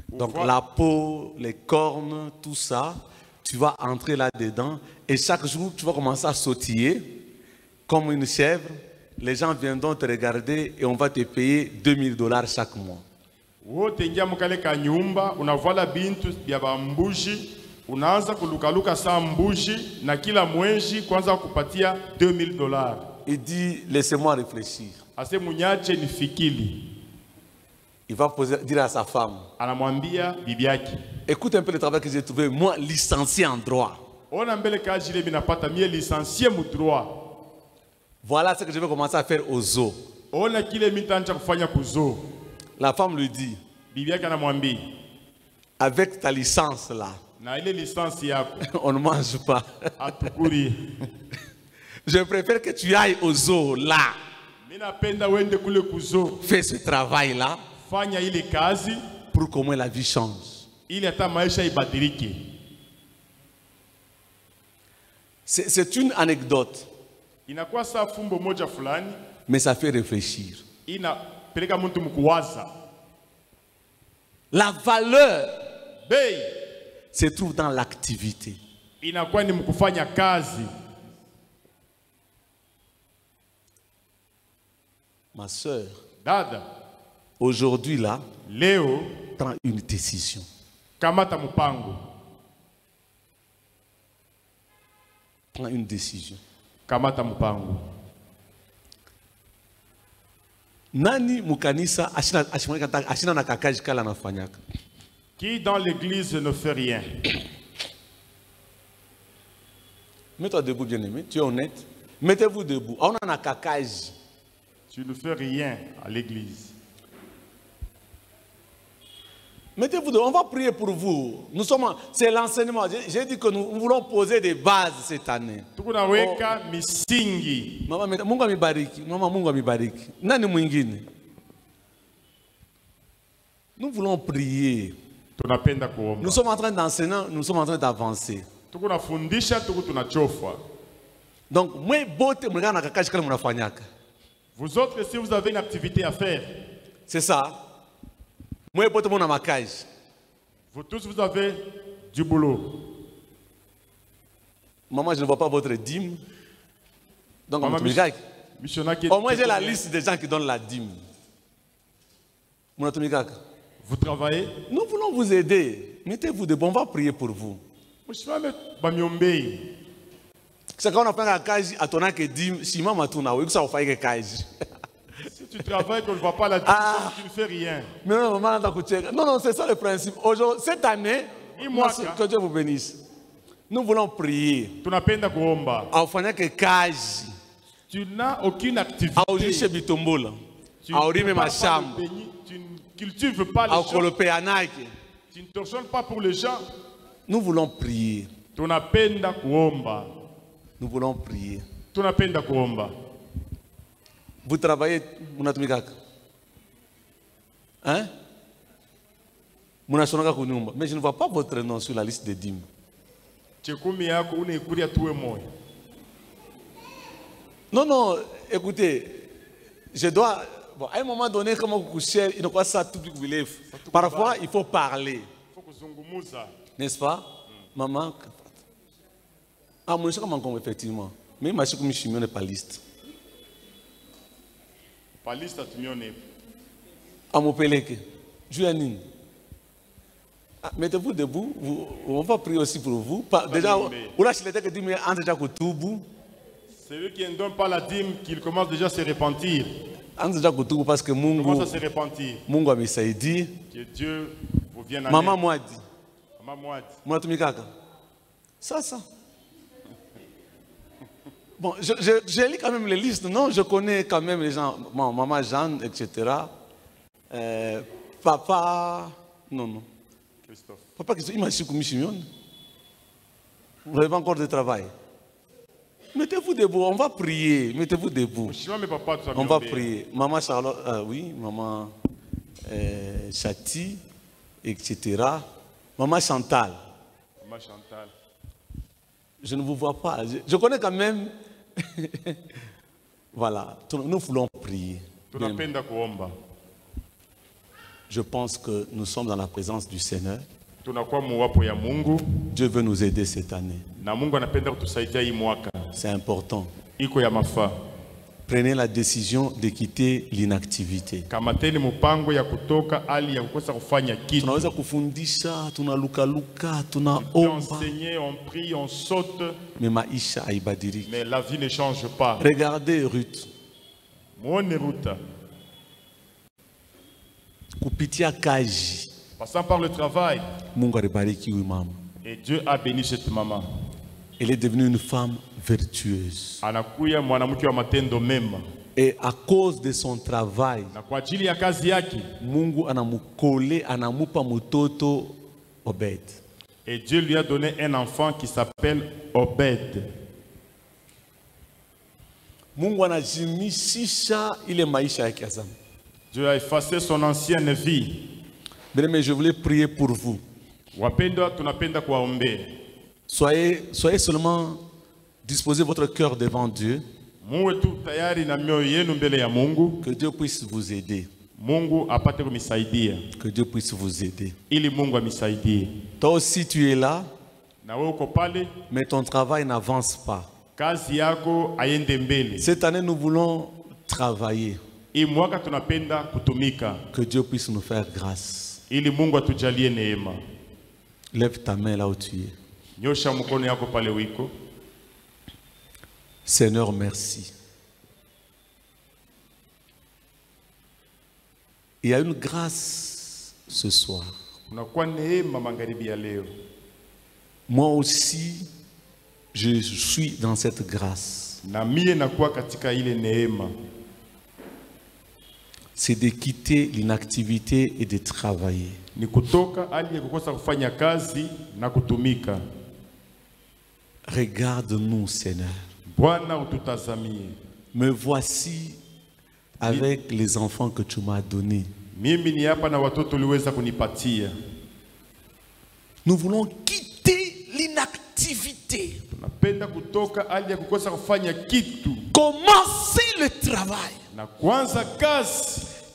Donc la peau, les cornes, tout ça, tu vas entrer là-dedans et chaque jour tu vas commencer à sautiller comme une chèvre. Les gens viendront te regarder et on va te payer $2000 chaque mois. Unavala bintu bya bambuji, unaanza kulukaluka saa mbuji na kila mwezi kwanza kupatia $2000. Il dit laissez-moi réfléchir. Ase munyache nifikili. Il va dire à sa femme. Anamwambia bibi yake. Écoute un peu le travail que j'ai trouvé, moi licencié en droit. Ona mbele kazi ile binapata mie licencié mu droit. Voilà ce que je vais commencer à faire aux zoo. Ona kile mitancha kufanya ku zoo. La femme lui dit. Bibi yake anamwambia. Avec ta licence là. Na ile licence yako. On ne mange pas. Atukuri. Je préfère que tu ailles au zoo là. Minapenda wende kule ku zoo. Fais ce travail là. Fanya ile kazi pour qu'au moins la vie change. Ili hata maisha ibadilike. C'est une anecdote. Inakuwa saa fumbo moja fulani. Mais ça fait réfléchir. Inapeleka mtu mkuwaza. La valeur bei se trouve dans l'activité. Inakuwa ni mkufanya kazi. Ma sœur, dada, aujourd'hui là, leo, prends une décision. Kamata mupango. Prends une décision. Kamata mupango. Nani mukanisa ashina na kakaji kala nafanyaka? Qui dans l'église ne fait rien? Mets-toi debout, bien-aimé. Tu es honnête. Mettez-vous debout. On a un kakaji. Tu ne fais rien à l'église. Mettez-vous debout. On va prier pour vous. Nous sommes. C'est l'enseignement. J'ai dit que nous voulons poser des bases cette année. Tukunaweka misingi. Mama, Mungu amibariki. Mama, Mungu amibariki. Nani mwingine? Nous voulons prier. Nous sommes en train d'enseigner, nous sommes en train d'avancer. Donc, vous autres, si vous avez une activité à faire, c'est ça. Vous tous, vous avez du boulot. Maman, je ne vois pas votre dîme. Donc, au moins, j'ai la liste des gens qui donnent la dîme. Vous travaillez? Nous voulons vous aider. Mettez-vous debout, on va prier pour vous. C'est quand on a fait un kaji, à ton que dîme, si maman tourne, oui, ça va faire un kaji. Si tu travailles, qu'on ne voit pas la dîme, tu ne fais rien. Non, non, c'est ça le principe. Aujourd'hui, cette année, que Dieu vous bénisse. Nous voulons prier. Tu n'as aucune activité. Tu ne cultives pas les gens. Tu ne torsionnes pas pour les gens. Nous voulons prier. Nous voulons prier. Vous travaillez, hein? Mais je ne vois pas votre nom sur la liste des dîmes. Non, non, écoutez, je dois... Bon, à un moment donné, comme vous couchez, il ne pas ça tout vous lève. Parfois, il faut parler. N'est-ce pas? Maman. Ah, moi, je sais comment effectivement. Mais je suis comme je suis pas liste. Pas liste à tout le monde. À mon peleke. Juanine. Mettez-vous debout. On va prier aussi pour vous. Déjà, celui qui ne donne pas la dîme, qu'il commence déjà à se repentir. Parce que commence à se repentir. Que Dieu vous vienne en Maman aide. Mwadi. Maman Mwadi. Ça. Bon, je lis quand même les listes, non? Je connais quand même les gens. Bon, Maman Jeanne, etc. Papa... Non. Christophe. Papa Christophe, il m'a dit que vous avez encore de travail. Mettez-vous debout, on va prier. Mettez-vous debout. On va prier. Maman Charlotte, oui, maman Chati, etc. Maman Chantal. Maman Chantal. Je ne vous vois pas. Je connais quand même Voilà, nous voulons prier. Je pense que nous sommes dans la présence du Seigneur. Dieu veut nous aider cette année. C'est important. Prenez la décision de quitter l'inactivité. Tunaweza kufundisha, tunaluka, tunaomba. On prie, on saute. Mais maisha haibadiliki. Mais la vie ne change pas. Regardez Ruth. Kupitia kazi. Passant par le travail. Mungu alibariki huyu mama. Et Dieu a béni cette maman. Elle est devenue une femme vertueuse. Et à cause de son travail, Mungu anamukole, anamupa mutoto Obed. Et Dieu lui a donné un enfant qui s'appelle Obed. Mungu anajimishisha ile maisha yake ya zamani. Dieu a effacé son ancienne vie. Mais je voulais prier pour vous. Wapendwa, tunapenda kuwaombea. Soyez seulement disposez votre cœur devant Dieu. Que Dieu puisse vous aider. Que Dieu puisse vous aider. Toi aussi tu es là, mais ton travail n'avance pas. Cette année nous voulons travailler. Que Dieu puisse nous faire grâce. Lève ta main là où tu es. Seigneur, merci. Il y a une grâce ce soir. Moi aussi, je suis dans cette grâce. C'est de quitter l'inactivité et de travailler. Regarde-nous, Seigneur. Me voici avec les enfants que tu m'as donnés. Nous voulons quitter l'inactivité. Commencer le travail.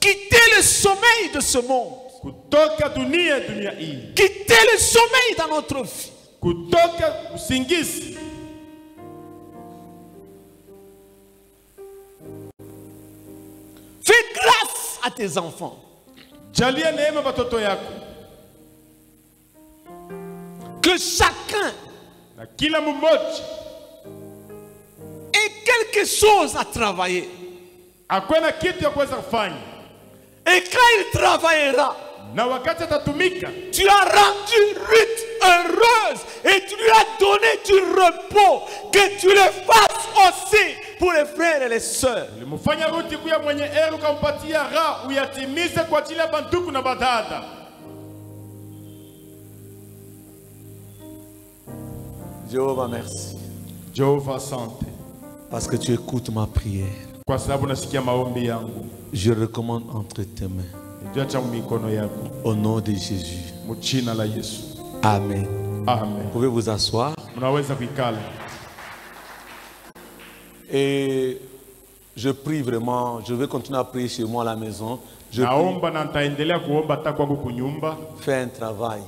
Quitter le sommeil de ce monde. Quitter le sommeil dans notre vie. Fais grâce à tes enfants. Que chacun ait quelque chose à travailler. Et quand il travaillera, tu as rendu Ruth heureuse et tu lui as donné du repos. Que tu le fasses aussi pour les frères et les sœurs. Jéhovah, merci. Jéhovah, santé. Parce que tu écoutes ma prière. Je recommande entre tes mains. Au nom de Jésus. Amen. Amen. Vous pouvez vous asseoir. Et je prie vraiment, je vais continuer à prier chez moi à la maison. Je fais un travail.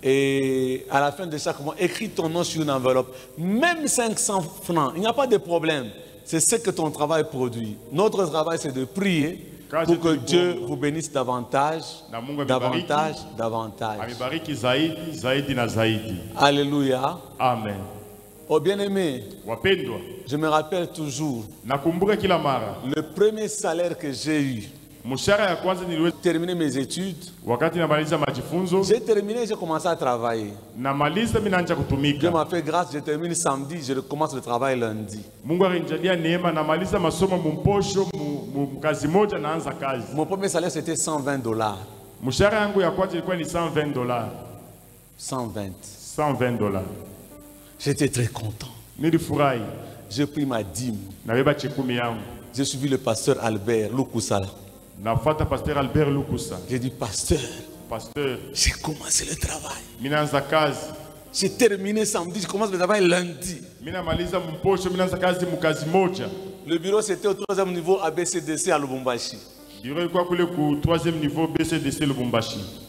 Et à la fin de chaque mois, écris ton nom sur une enveloppe. Même 500 francs, il n'y a pas de problème. C'est ce que ton travail produit. Notre travail, c'est de prier pour que Dieu vous bénisse davantage, davantage, davantage. Alléluia. Amen. Oh bien-aimé, je me rappelle toujours le premier salaire que j'ai eu. J'ai terminé mes études. J'ai terminé, j'ai commencé à travailler. Dieu m'a fait grâce, je termine samedi, je recommence le travail lundi. Mon premier salaire c'était $120. 120. J'étais très content. J'ai pris ma dîme. J'ai suivi le pasteur Albert Lukusa. J'ai dit, pasteur, j'ai commencé le travail. J'ai terminé samedi, je commence le travail lundi. Le bureau c'était au 3e niveau ABCDC à Lubumbashi.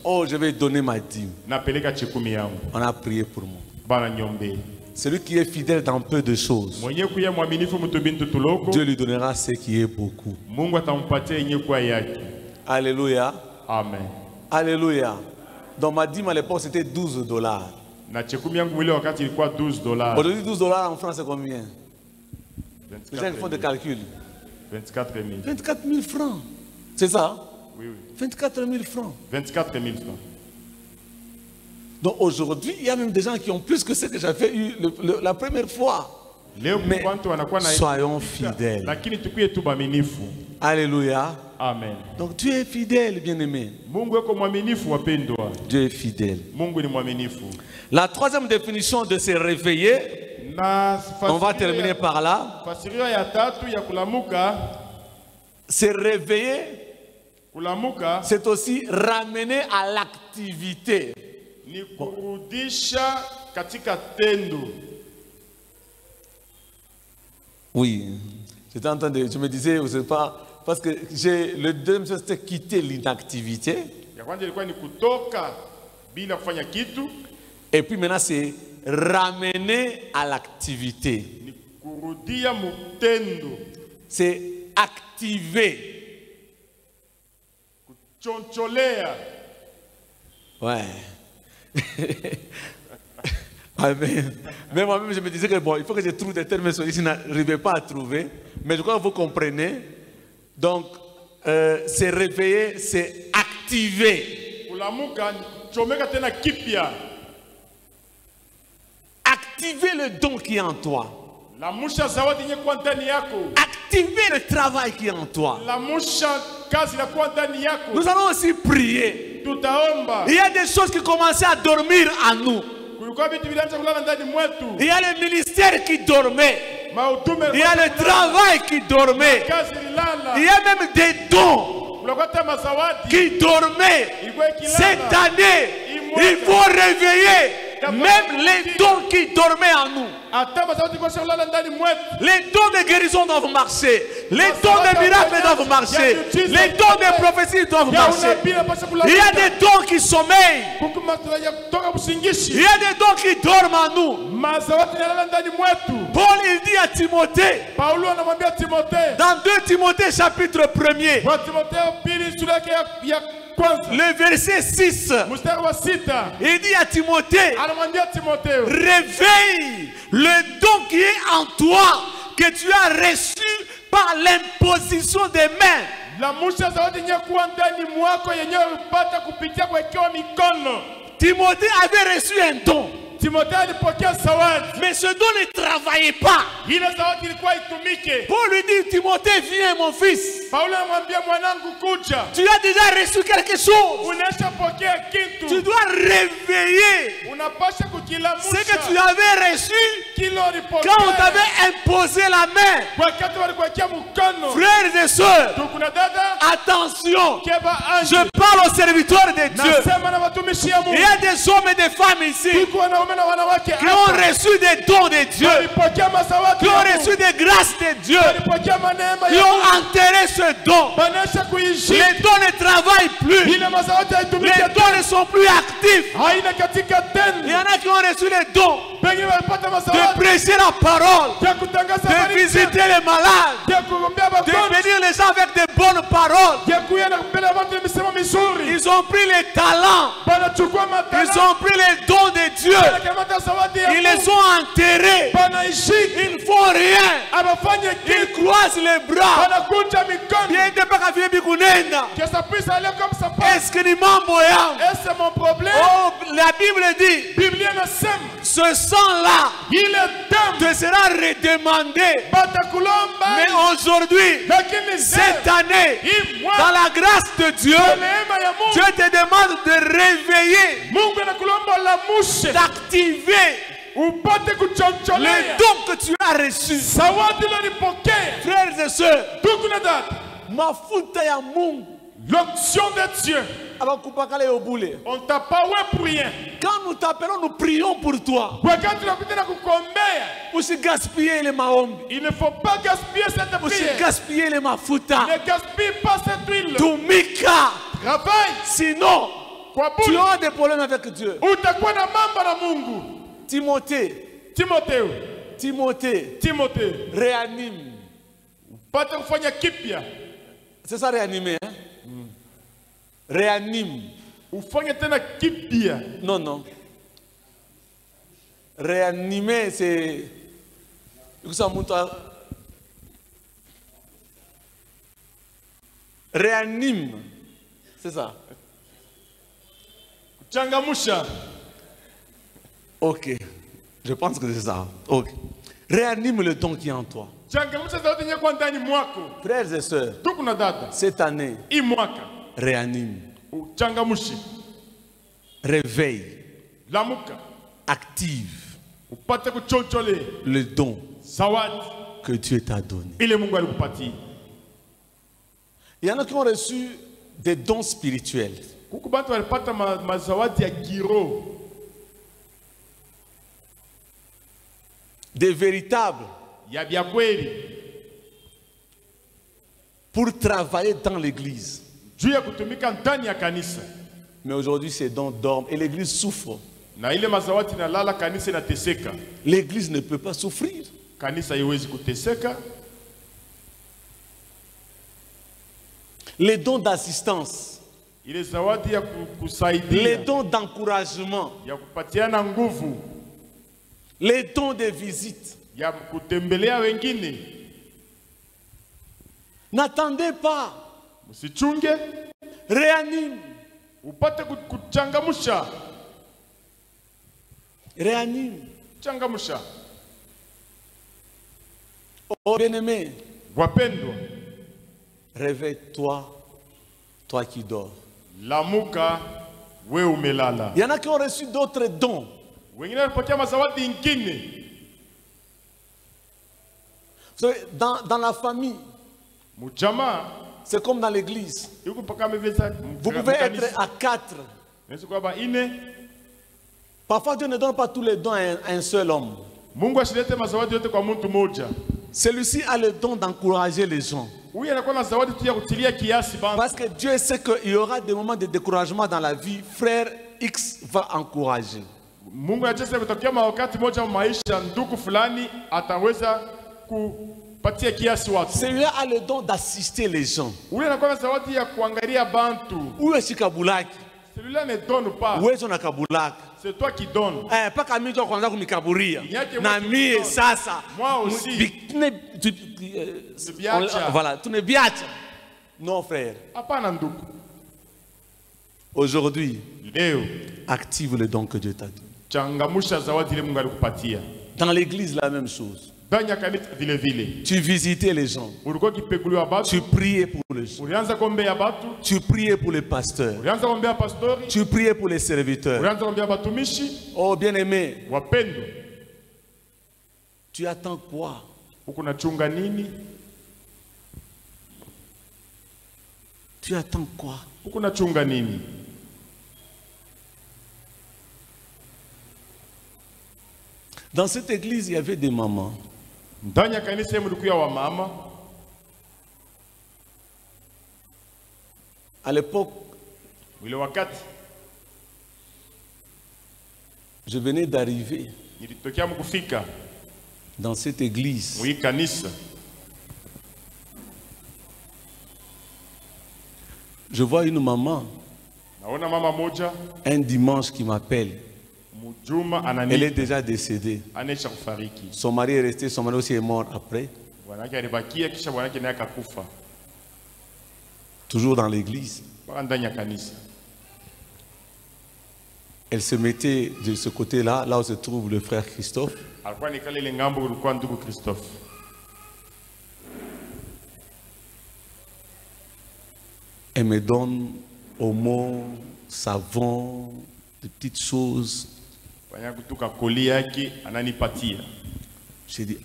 Oh, je vais donner ma dîme. On a prié pour moi. Celui qui est fidèle dans peu de choses, Dieu lui donnera ce qui est beaucoup. Alléluia. Amen. Alléluia. Donc ma dîme à l'époque c'était $12. Aujourd'hui $12 en France c'est combien? Les gens font des calculs. 24 000. 24 000 francs. C'est ça? Oui, oui. 24 000 francs. 24 000 francs. Donc aujourd'hui, il y a même des gens qui ont plus que ce que j'avais eu la première fois. Mais soyons fidèles. Alléluia. Amen. Donc Dieu est fidèle, bien-aimé. Dieu est fidèle. La troisième définition de se réveiller, on va terminer par là. Se réveiller, c'est aussi ramener à l'activité. Oui, j'étais en train de, je me disais, vous savez pas, parce que le deuxième chose c'était quitter l'inactivité. Et puis maintenant c'est ramener à l'activité. C'est activer. Ouais. Amen. Mais moi-même, je me disais que bon, il faut que je trouve des termes que je n'arrivais pas à trouver. Mais je crois que vous comprenez. Donc, c'est réveiller, c'est activer. Activer le don qui est en toi. Activer le travail qui est en toi. Nous allons aussi prier. Il y a des choses qui commençaient à dormir en nous. Il y a le ministère qui dormait. Il y a le travail qui dormait. Il y a même des dons qui dormaient. Cette année, il faut réveiller même les dons qui dormaient en nous. Les dons de guérison doivent marcher. Les dons de miracles doivent marcher. Les dons de prophétie doivent marcher. Il y a des dons qui sommeillent. Il y a des dons qui dorment en nous. Paul il dit à Timothée, dans 2 Timothée chapitre 1er, le verset 6, il dit à Timothée, réveille le don qui est en toi, que tu as reçu par l'imposition des mains. Timothée avait reçu un don. Mais ce don ne travaillait pas. Paul lui dit, Timothée, viens mon fils. Tu as déjà reçu quelque chose. Tu dois réveiller ce que tu avais reçu quand on t'avait imposé la main. Frères et sœurs, attention, je parle aux serviteurs de Dieu. Il y a des hommes et des femmes ici qui ont reçu des dons de Dieu, qui ont reçu des grâces de Dieu, qui ont enterré ce don. Les dons ne travaillent plus. Les dons ne sont plus actifs. Il y en a qui ont reçu les dons de prêcher la parole, de visiter les malades, de bénir les gens avec de bonnes paroles. Ils ont pris les talents, ils ont pris les dons de Dieu, ils les ont enterrés. Ils ne font rien. Ils croisent les bras. Est-ce que mon problème? Oh, la Bible dit, ce sang-là te sera redemandé. Mais aujourd'hui, cette année, dans la grâce de Dieu, Dieu te demande de réveiller, d'activer le don que tu as reçu. Frères et sœurs, mafuta ya Mungu L'onction de Dieu. On t'a pas ouais pour rien. Quand nous t'appelons, nous prions pour toi. Il ne faut pas gaspiller cette prière. Gaspiller les mafuta. Ne gaspille pas cette huile. Tumika. Travaille. Sinon, tu auras des problèmes avec Dieu. Timothée. Réanime. C'est ça réanimer, hein? Réanime. Non, non. Réanimer, c'est... Réanime. C'est ça. Changamusha. Ok. Je pense que c'est ça. Ok. Réanime le don qui est en toi. Frères et sœurs, cette année, réanime. Réveille. Active le don que Dieu t'a donné. Il y en a qui ont reçu des dons spirituels. Des véritables. Pour travailler dans l'église. Mais aujourd'hui, ces dons dorment et l'église souffre. L'église ne peut pas souffrir. Les dons d'assistance. Les dons d'encouragement. Les dons de visite. N'attendez pas. Réanime. Réanime. Oh bien-aimé. Réveille-toi, toi qui dors. Il y en a qui ont reçu d'autres dons. Vous savez, dans la famille, c'est comme dans l'église. Vous pouvez être à 4. Parfois, Dieu ne donne pas tous les dons à un seul homme. Celui-ci a le don d'encourager les gens. Parce que Dieu sait qu'il y aura des moments de découragement dans la vie. Frère X va encourager. Celui-là a le don d'assister les gens. Où est Chikabulaki? Celui-là ne donne pas. Où est Kabulaki? C'est toi qui donnes. Pas Camille qui a kumikaburia. Nami et sasa. Moi aussi. Voilà, tu ne biacha. Non frère. Aujourd'hui, active le don que Dieu t'a donné. Dans l'église, la même chose. Tu visitais les gens. Tu priais pour les gens. Tu priais pour les pasteurs. Tu priais pour les serviteurs. Oh bien-aimé, tu attends quoi? Tu attends quoi? Dans cette église, il y avait des mamans. À l'époque, je venais d'arriver dans cette église. Je vois une maman un dimanche qui m'appelle. Elle est déjà décédée. Son mari est resté, son mari aussi est mort après. Toujours dans l'église. Elle se mettait de ce côté-là, là où se trouve le frère Christophe. Elle me donne omo, savon, des petites choses. J'ai dit,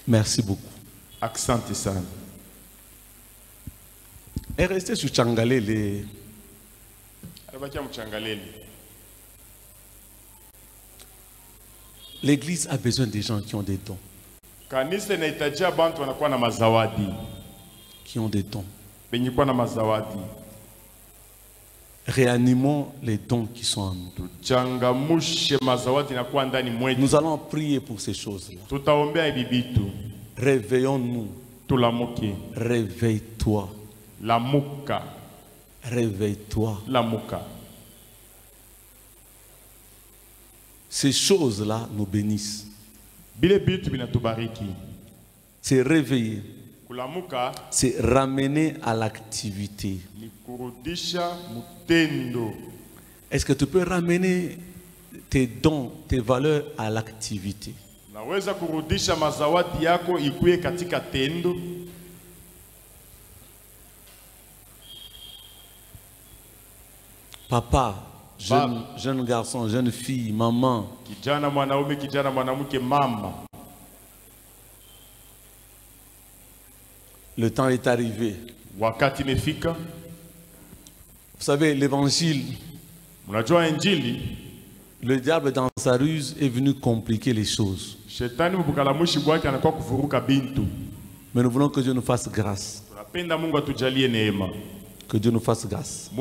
merci beaucoup. Asante sana. Et restez sur Tchangalele. L'église a besoin des gens qui ont des dons. Qui ont des dons. Réanimons les dons qui sont en nous. Nous allons prier pour ces choses-là. Réveillons-nous. Réveille-toi. Réveille-toi. Ces choses-là nous bénissent. C'est réveiller. C'est ramener à l'activité. Est-ce que tu peux ramener tes dons, tes valeurs à l'activité? Papa, jeune garçon, jeune fille, maman. Le temps est arrivé. Vous savez, l'évangile, le diable dans sa ruse est venu compliquer les choses. Mais nous voulons que Dieu nous fasse grâce. Que Dieu nous fasse grâce.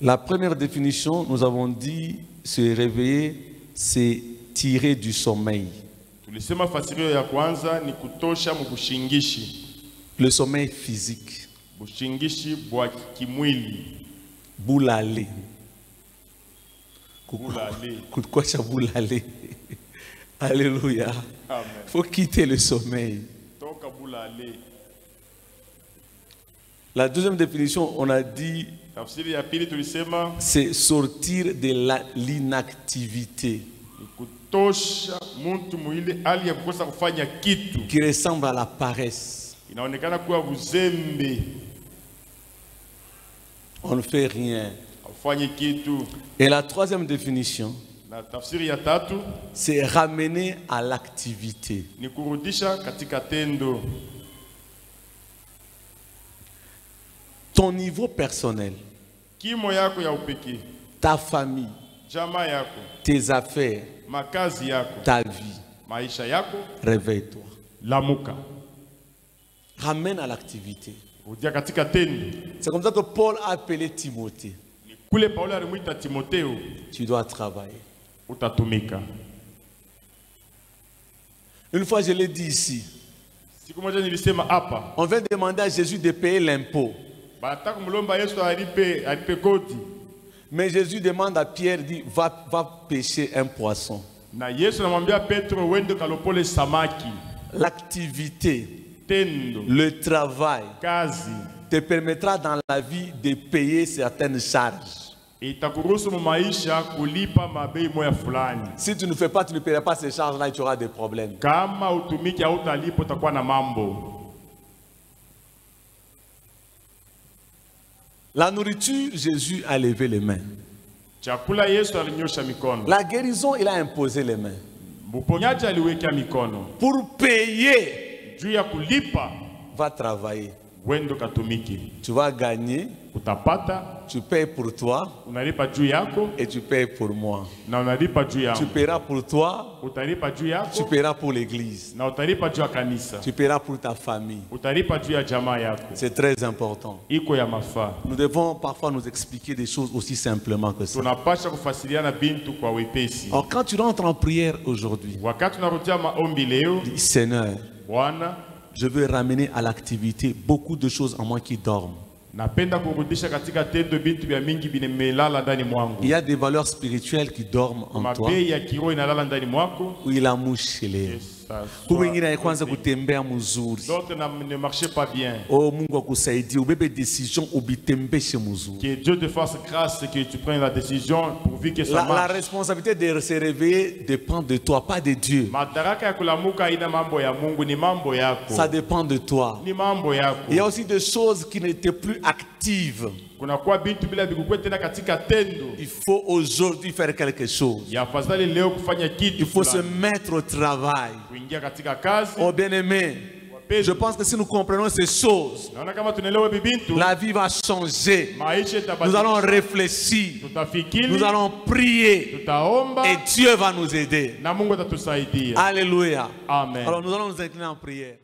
La première définition, nous avons dit, se réveiller, c'est tirer du sommeil. Le sommeil physique. Boulale. Quoi ça boulale? Alléluia. Il faut quitter le sommeil. La deuxième définition, on a dit, c'est sortir de l'inactivité. Qui ressemble à la paresse. On ne fait rien. Et la troisième définition, c'est ramener à l'activité. Ton niveau personnel, ta famille, tes affaires, ta vie, réveille-toi. Ramène à l'activité. C'est comme ça que Paul a appelé Timothée. Tu dois travailler. Une fois, je l'ai dit ici. On vient demander à Jésus de payer l'impôt. Mais Jésus demande à Pierre, dit, va pêcher un poisson. L'activité, le travail te permettra dans la vie de payer certaines charges. Si tu ne fais pas, tu ne paieras pas ces charges-là et tu auras des problèmes. La nourriture, Jésus a levé les mains. La guérison, il a imposé les mains. Pour payer, va travailler. Tu vas gagner. Tu payes pour toi et tu payes pour moi. Tu paieras pour toi, tu paieras pour l'église, tu paieras pour ta famille. C'est très important. Nous devons parfois nous expliquer des choses aussi simplement que ça. Alors quand tu rentres en prière aujourd'hui, dis Seigneur, je veux ramener à l'activité beaucoup de choses en moi qui dorment. Il y a des valeurs spirituelles qui dorment en toi. Où il a mouché. D'autres ne marchaient pas bien. Que Dieu te fasse grâce et que tu prennes la décision pourvu que ça marche. La responsabilité de se réveiller dépend de toi, pas de Dieu. Ça dépend de toi. Il y a aussi des choses qui n'étaient plus actives. Il faut aujourd'hui faire quelque chose. Il faut se mettre au travail. Oh bien-aimé, je pense que si nous comprenons ces choses, la vie va changer. Nous allons réfléchir, nous allons prier et Dieu va nous aider. Alléluia. Amen. Alors nous allons nous incliner en prière.